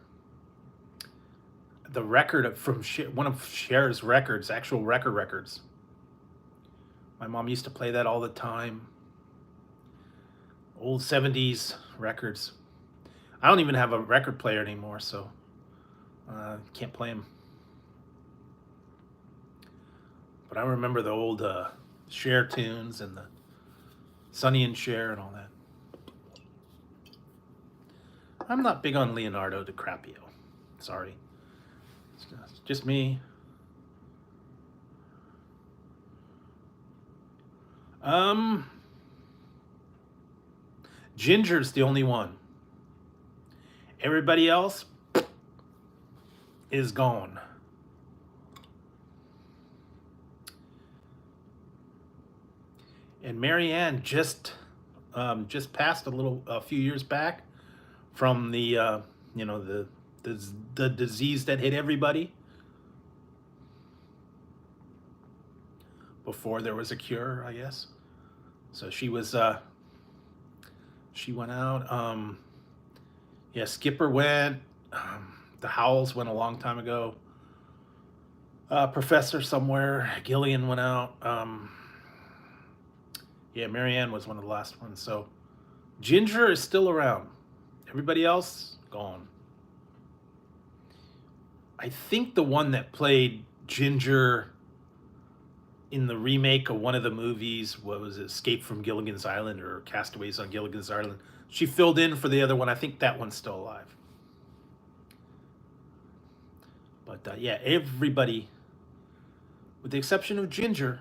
The record from one of Cher's records, actual records. My mom used to play that all the time. Old 70s records. I don't even have a record player anymore, so can't play them. But I remember the old Cher tunes and the Sonny and Cher and all that. I'm not big on Leonardo DiCaprio. Sorry. It's just me. Ginger's the only one. Everybody else is gone. And Marianne just passed a few years back from the the disease that hit everybody before there was a cure, I guess. So she was she went out. Yeah, Skipper went. The Howells went a long time ago. Professor somewhere. Gillian went out. Yeah, Marianne was one of the last ones. So Ginger is still around. Everybody else, gone. I think the one that played Ginger in the remake of one of the movies, what was it, Escape from Gilligan's Island or Castaways on Gilligan's Island, she filled in for the other one. I think that one's still alive. But yeah, everybody, with the exception of Ginger,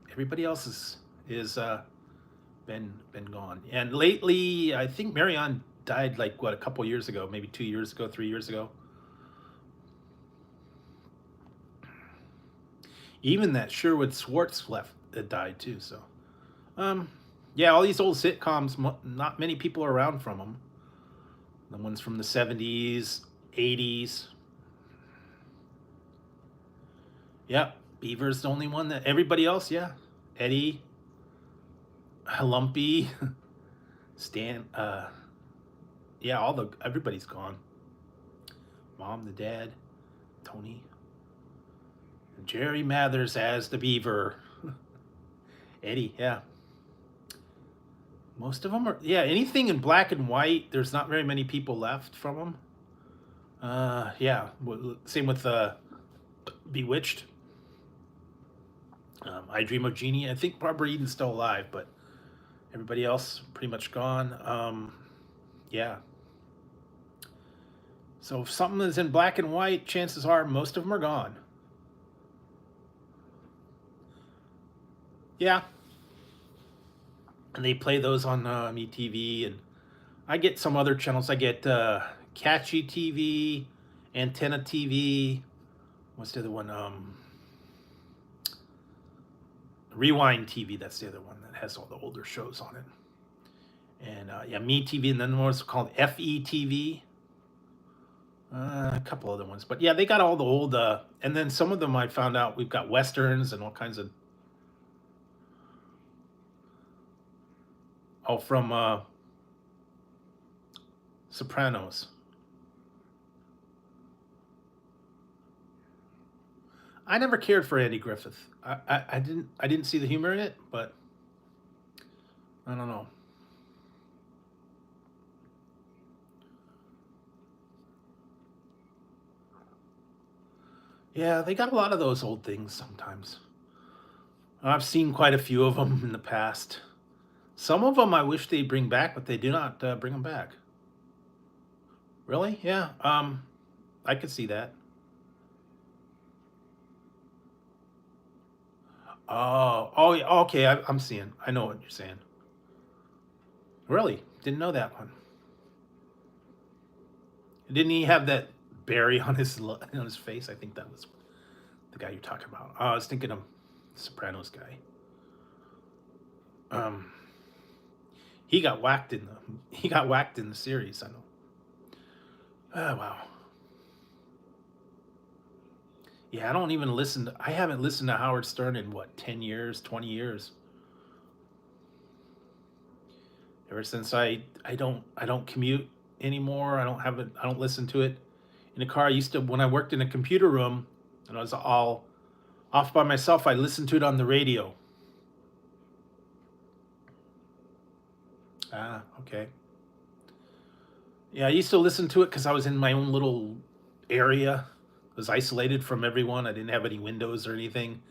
everybody else is been gone. And lately, I think Marianne died like a couple years ago, maybe 2 years ago, 3 years ago. Even that Sherwood Schwartz died too. So, yeah, all these old sitcoms, not many people are around from them. The ones from the 70s, 80s. Yep, Beaver's the only one that. Everybody else, yeah, Eddie, Lumpy, Stan. Yeah, everybody's gone. Mom, the dad, Tony. Jerry Mathers as the Beaver. Eddie, yeah. Most of them are, yeah, anything in black and white, there's not very many people left from them. Yeah, same with Bewitched. I Dream of Jeannie. I think Barbara Eden's still alive, but everybody else pretty much gone. Yeah. So if something is in black and white, chances are most of them are gone. Yeah. And they play those on MeTV, and I get some other channels. I get Catchy TV, Antenna TV. What's the other one? Rewind TV. That's the other one that has all the older shows on it. And yeah, MeTV, and then one's called FETV. A couple other ones, but yeah, they got all the old. And then some of them I found out we've got westerns and all kinds of. Oh, from Sopranos. I never cared for Andy Griffith. I didn't see the humor in it, but I don't know. Yeah, they got a lot of those old things sometimes. I've seen quite a few of them in the past. Some of them I wish they'd bring back, but they do not bring them back. Really? Yeah. I could see that. Oh, yeah, okay. I'm seeing. I know what you're saying. Really? Didn't know that one. Didn't he have that berry on his face? I think that was the guy you're talking about. Oh, I was thinking of Sopranos guy. Um, he got whacked in the series. I know. Oh wow. Yeah, I don't even listen. I haven't listened to Howard Stern in what 10 years, 20 years. Ever since I don't commute anymore. I don't listen to it in the car. I used to when I worked in a computer room and I was all off by myself. I listened to it on the radio. Ah, okay. Yeah, I used to listen to it because I was in my own little area. I was isolated from everyone. I didn't have any windows or anything,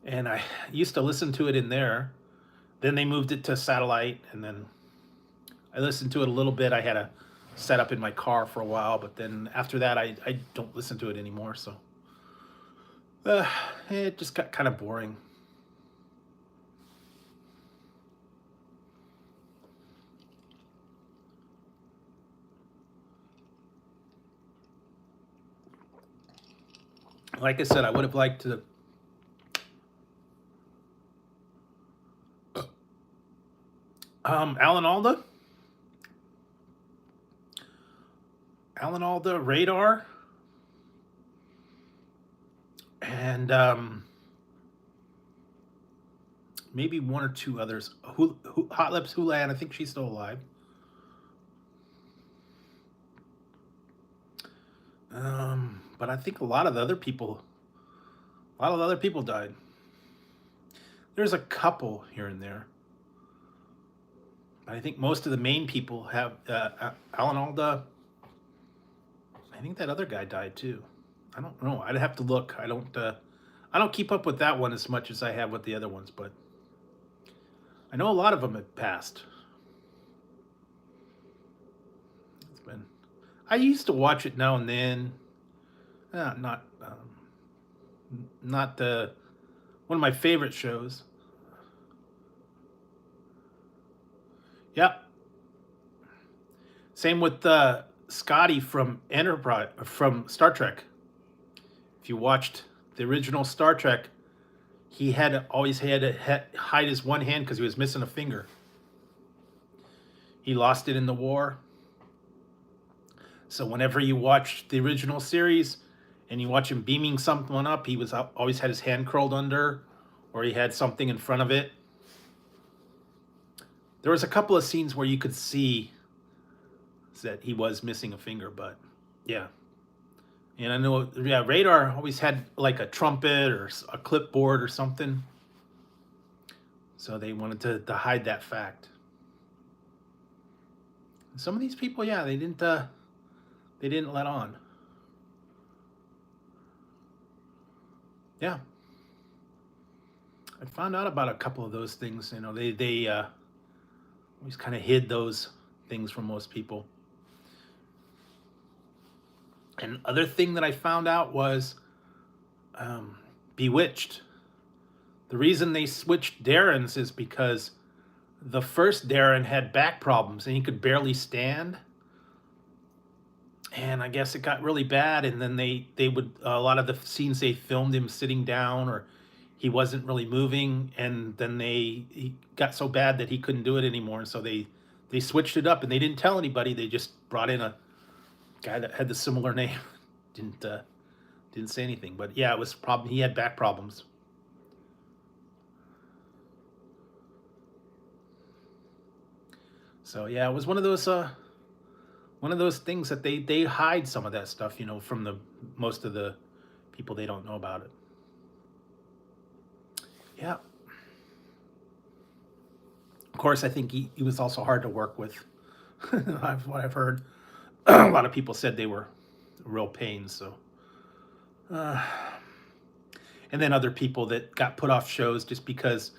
and I used to listen to it in there. Then they moved it to satellite, and then I listened to it a little bit. I had a setup in my car for a while, but then after that, I don't listen to it anymore. So uh, it just got kind of boring. Like I said, I would have liked to. Alan Alda, Radar, and maybe one or two others. Hot Lips Houlihan, I think she's still alive. But I think a lot of the other people died. There's a couple here and there. But I think most of the main people have Alan Alda. I think that other guy died too. I don't know. I'd have to look. I don't keep up with that one as much as I have with the other ones, but I know a lot of them have passed. It's been. I used to watch it now and then. Not one of my favorite shows. Yep. Same with Scotty from Enterprise from Star Trek. If you watched the original Star Trek, he always had to hide his one hand because he was missing a finger. He lost it in the war. So whenever you watch the original series and you watch him beaming someone up, he was always had his hand curled under, or he had something in front of it. There was a couple of scenes where you could see that he was missing a finger, but yeah. And I know, yeah, Radar always had like a trumpet or a clipboard or something. So they wanted to hide that fact. Some of these people, yeah, they didn't let on. Yeah. I found out about a couple of those things. You know, they always kind of hid those things from most people. And other thing that I found out was Bewitched. The reason they switched Darren's is because the first Darren had back problems and he could barely stand. And I guess it got really bad, and then they would a lot of the scenes they filmed him sitting down or he wasn't really moving, and then he got so bad that he couldn't do it anymore. So they switched it up, and they didn't tell anybody. They just brought in a guy that had the similar name. Didn't say anything, but yeah, it was problem. He had back problems. So yeah, it was one of those things that they hide some of that stuff, you know, from the most of the people. They don't know about it. Yeah. Of course, I think he was also hard to work with. What I've heard. A lot of people said they were real pains. So, and then other people that got put off shows just because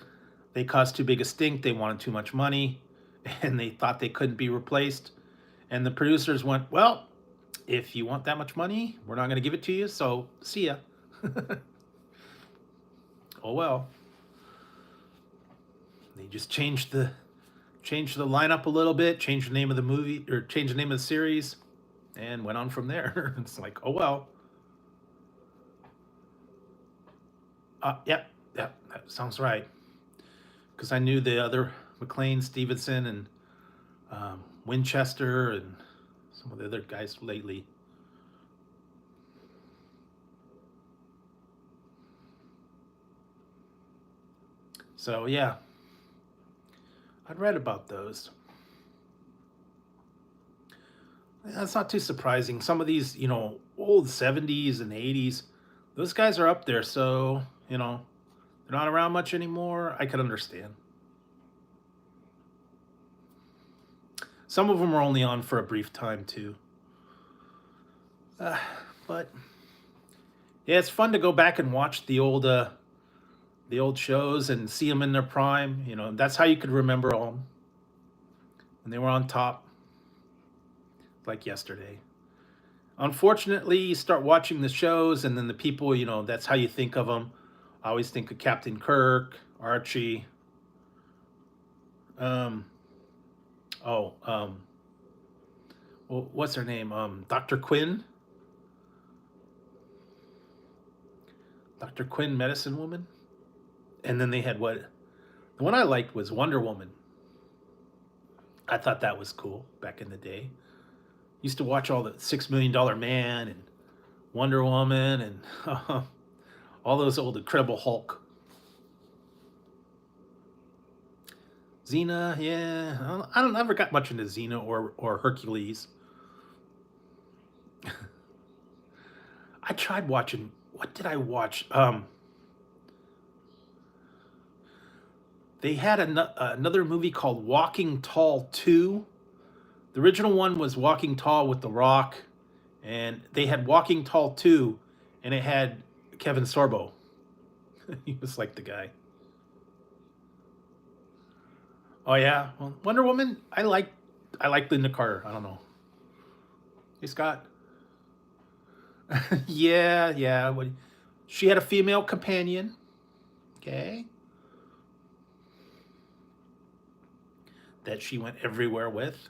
they caused too big a stink. They wanted too much money, and they thought they couldn't be replaced. And the producers went, "Well, if you want that much money, we're not going to give it to you. So, see ya." Oh well. They just changed the lineup a little bit, changed the name of the movie, or changed the name of the series, and went on from there. It's like, oh well. Yep, that sounds right. Because I knew the other McLean, Stevenson, and Winchester, and some of the other guys lately. So yeah, I'd read about those. That's not too surprising. Some of these, old 70s and 80s, those guys are up there. So, they're not around much anymore. I could understand. Some of them are only on for a brief time, too. But, yeah, it's fun to go back and watch the old shows and see them in their prime. That's how you could remember them when they were on top, like yesterday. Unfortunately, you start watching the shows, and then the people, that's how you think of them. I always think of Captain Kirk, Archie. Well, what's her name? Dr. Quinn. Dr. Quinn, Medicine Woman. And then they had the one I liked was Wonder Woman. I thought that was cool back in the day. Used to watch all the $6 Million Man and Wonder Woman and all those old Incredible Hulk. Xena, yeah. I don't ever got much into Xena or Hercules. I tried watching. What did I watch? They had another movie called Walking Tall 2. The original one was Walking Tall with The Rock, and they had Walking Tall 2, and it had Kevin Sorbo. He was like the guy. Oh yeah, well, Wonder Woman. I like Linda Carter. I don't know. Hey Scott. yeah. She had a female companion. Okay. That she went everywhere with.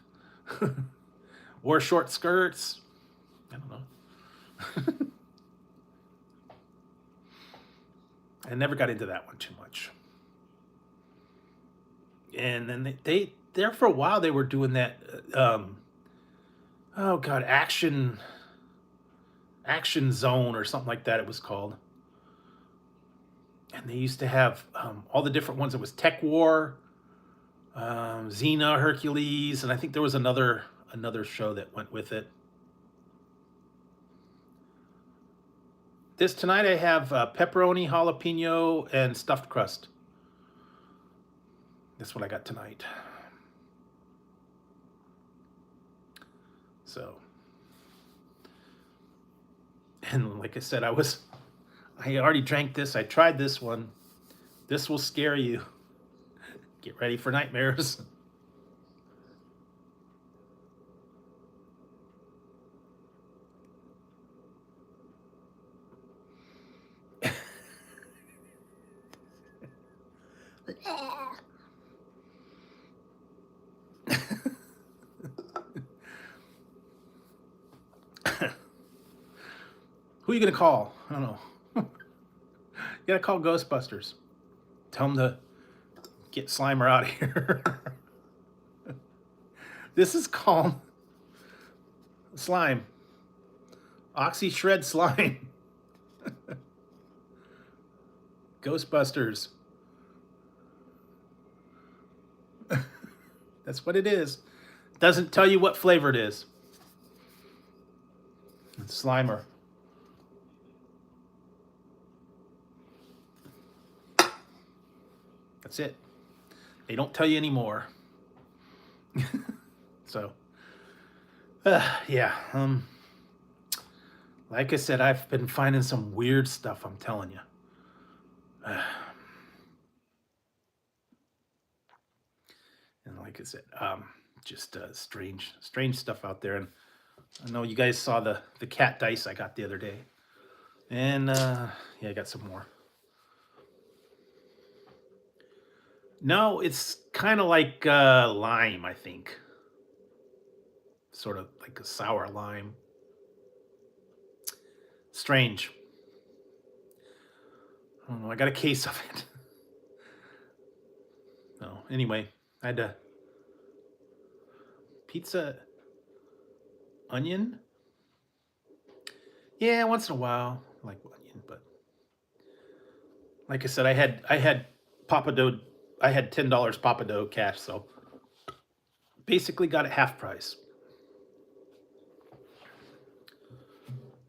Wore short skirts. I don't know. I never got into that one too much. And then they there for a while they were doing that. Oh God, Action Zone or something like that. It was called. And they used to have all the different ones. It was Tech War, Xena, Hercules, and I think there was another show that went with it. Tonight I have pepperoni, jalapeno, and stuffed crust. That's what I got tonight. So, and like I said, I already drank this. I tried this one. This will scare you. Get ready for nightmares. Who are you going to call? I don't know. You got to call Ghostbusters. Tell them to get Slimer out of here. This is called Slime. Oxy Shred Slime. Ghostbusters. That's what it is. Doesn't tell you what flavor it is. It's Slimer. That's it. They don't tell you anymore. So, yeah. Like I said, I've been finding some weird stuff, I'm telling you. And like I said, just strange stuff out there. And I know you guys saw the cat dice I got the other day. And yeah, I got some more. No, it's kind of like lime, I think. Sort of like a sour lime. Strange. I don't know. I got a case of it. No, anyway, I had to pizza onion. Yeah, once in a while, I like onion, but like I said, I had Papa Dough. I had $10 Papa Dough cash, so basically got it half price.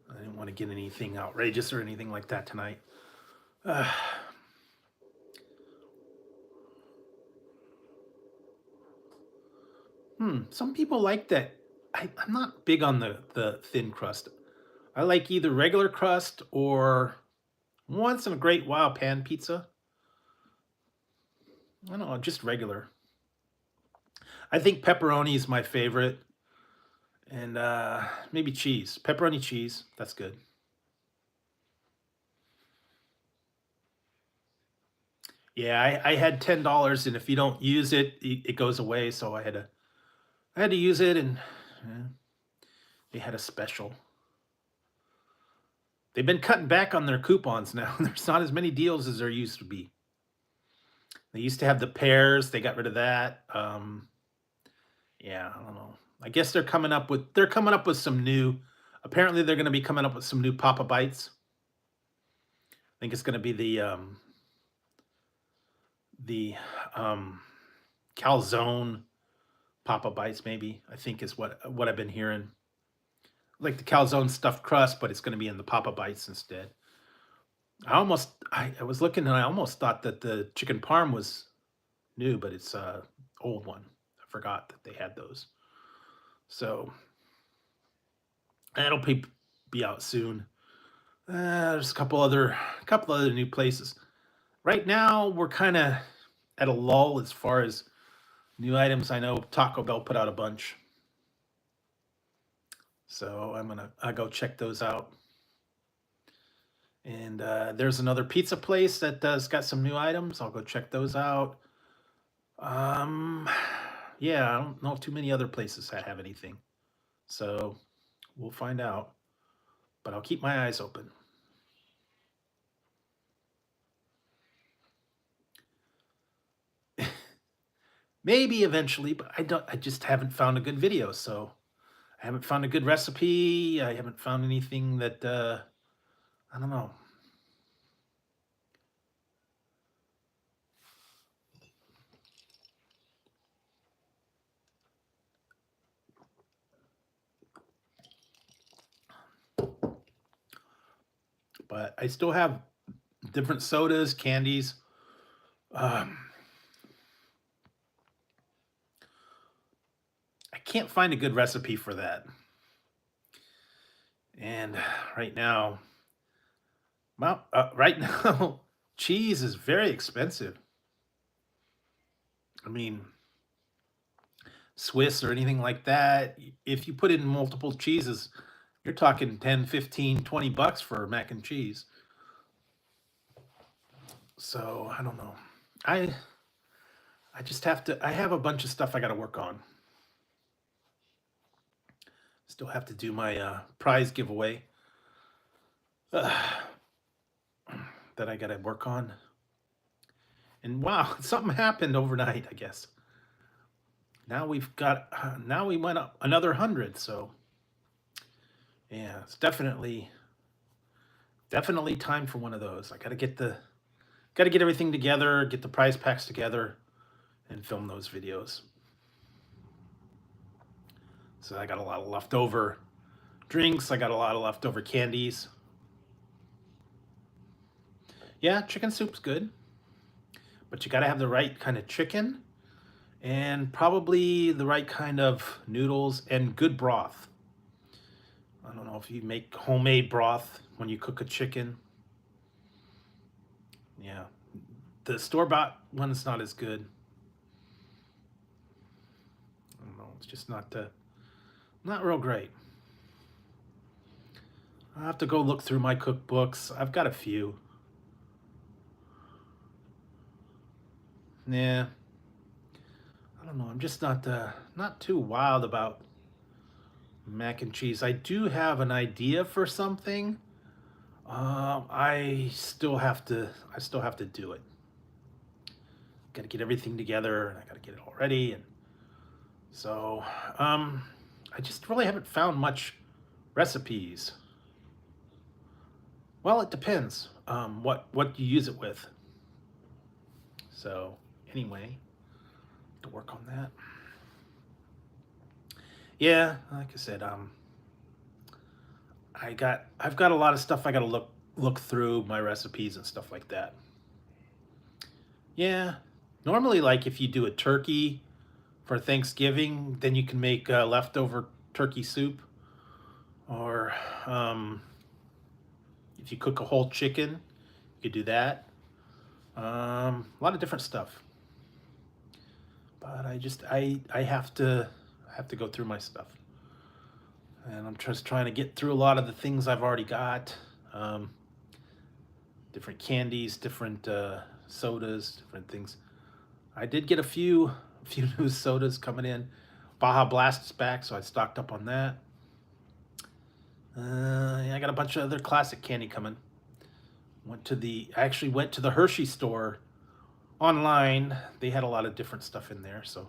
I didn't want to get anything outrageous or anything like that tonight. Uh, some people like that. I'm not big on the thin crust. I like either regular crust or once in a great while pan pizza. I don't know, just regular. I think pepperoni is my favorite, and maybe cheese, pepperoni cheese. That's good. Yeah, I had $10, and if you don't use it, it goes away. So I had to use it, and yeah, they had a special. They've been cutting back on their coupons now. There's not as many deals as there used to be. They used to have the pairs. They got rid of that. Yeah, I don't know. I guess they're coming up with some new. Apparently, they're going to be coming up with some new Papa Bites. I think it's going to be the calzone Papa Bites. Maybe I think is what I've been hearing. Like the calzone stuffed crust, but it's going to be in the Papa Bites instead. I was looking and I almost thought that the chicken parm was new, but it's a old one. I forgot that they had those. So that'll be out soon. There's a couple other new places. Right now, we're kind of at a lull as far as new items. I know Taco Bell put out a bunch, so I go check those out. And there's another pizza place that does got some new items. I'll go check those out. Um, yeah, I don't know too many other places that have anything, so we'll find out. But I'll keep my eyes open. Maybe eventually, but I don't. I just haven't found a good video, so I haven't found a good recipe. I haven't found anything that I don't know. But I still have different sodas, candies. Um, I can't find a good recipe for that. And right now, well, right now, cheese is very expensive. I mean, Swiss or anything like that, if you put in multiple cheeses, you're talking 10, 15, $20 for mac and cheese. So I don't know. I I just have to. I have a bunch of stuff I got to work on. Still have to do my prize giveaway uh, that I got to work on. And wow, something happened overnight. I guess now we went up another 100. So yeah, it's definitely time for one of those. I got to get everything together, get the prize packs together, and film those videos. So I got a lot of leftover drinks. I got a lot of leftover candies. Yeah, chicken soup's good, but you got to have the right kind of chicken and probably the right kind of noodles and good broth. I don't know if you make homemade broth when you cook a chicken. Yeah, the store bought one's not as good. I don't know. It's just not real great. I have to go look through my cookbooks. I've got a few. Yeah, I don't know. I'm just not too wild about mac and cheese. I do have an idea for something. I still have to do it. Got to get everything together, and I got to get it all ready. And so, um, I just really haven't found much recipes. Well, it depends. What you use it with. So anyway, to work on that. Yeah, like I said, I've got a lot of stuff I got to look through my recipes and stuff like that. Yeah, normally like if you do a turkey for Thanksgiving, then you can make leftover turkey soup, or if you cook a whole chicken, you could do that. A lot of different stuff. But I have to go through my stuff, and I'm just trying to get through a lot of the things I've already got. Um, Different candies, different sodas, different things. I did get a few new sodas coming in. Baja Blast is back, so I stocked up on that. Yeah, I got a bunch of other classic candy coming. I actually went to the Hershey store online. They had a lot of different stuff in there, so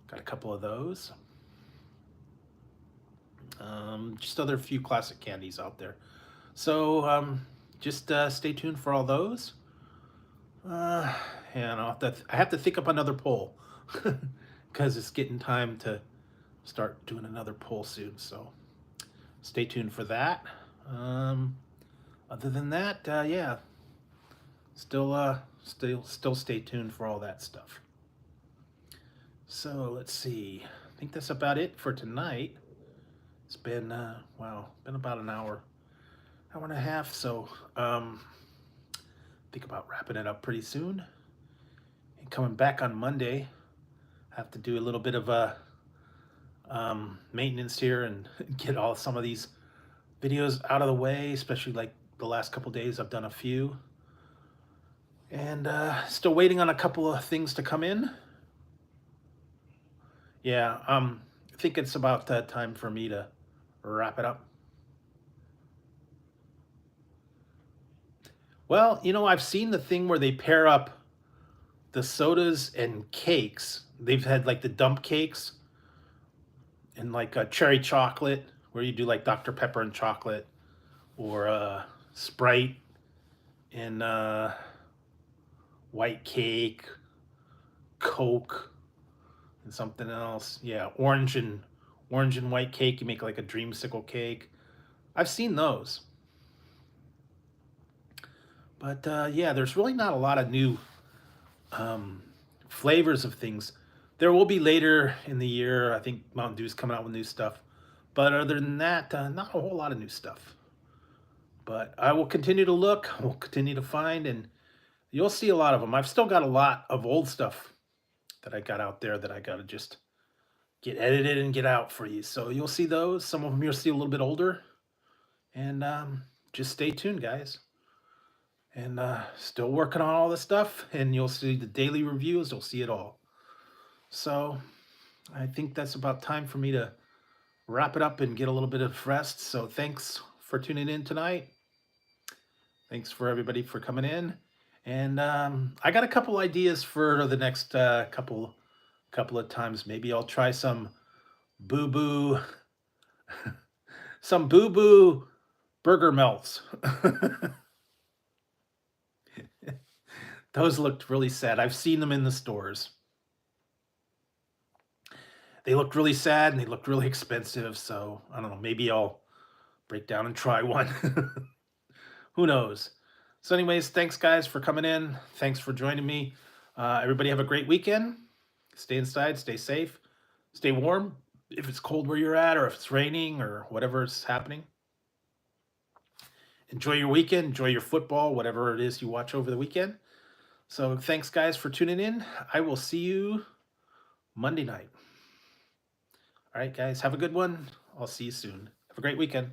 got a couple of those. Just other few classic candies out there. So just stay tuned for all those. Uh, and I have to think up another poll because it's getting time to start doing another poll soon. So stay tuned for that. Um, Other than that, yeah, still stay tuned for all that stuff. So let's see. I think that's about it for tonight. It's been wow, been about an hour and a half. So think about wrapping it up pretty soon and coming back on Monday. I have to do a little bit of a maintenance here and get some of these videos out of the way, especially like the last couple days. I've done a few, and still waiting on a couple of things to come in. Yeah, I think it's about time for me to wrap it up. Well, I've seen the thing where they pair up the sodas and cakes. They've had like the dump cakes and like a cherry chocolate, where you do like Dr. Pepper and chocolate, or Sprite and white cake, Coke, and something else. Yeah, orange and white cake. You make like a dreamsicle cake. I've seen those, but yeah, there's really not a lot of new um, flavors of things. There will be later in the year. I think Mountain Dew's coming out with new stuff, but other than that, not a whole lot of new stuff. But I will continue to look. We'll continue to find, and you'll see a lot of them. I've still got a lot of old stuff that I got out there that I got to just get edited and get out for you. So you'll see those. Some of them you'll see a little bit older, and just stay tuned, guys. And still working on all this stuff, and you'll see the daily reviews. You'll see it all. So I think that's about time for me to wrap it up and get a little bit of rest. So thanks for tuning in tonight. Thanks for everybody for coming in. And I got a couple ideas for the next couple of times. Maybe I'll try boo boo some boo boo burger melts. Those looked really sad. I've seen them in the stores. They looked really sad and they looked really expensive. So I don't know. Maybe I'll break down and try one. Who knows? So, anyways, thanks guys for coming in. Thanks for joining me. Everybody have a great weekend. Stay inside, stay safe, stay warm. If it's cold where you're at, or if it's raining, or whatever's happening, enjoy your weekend. Enjoy your football, whatever it is you watch over the weekend. So, thanks guys for tuning in. I will see you Monday night. All right, guys, have a good one. I'll see you soon. Have a great weekend.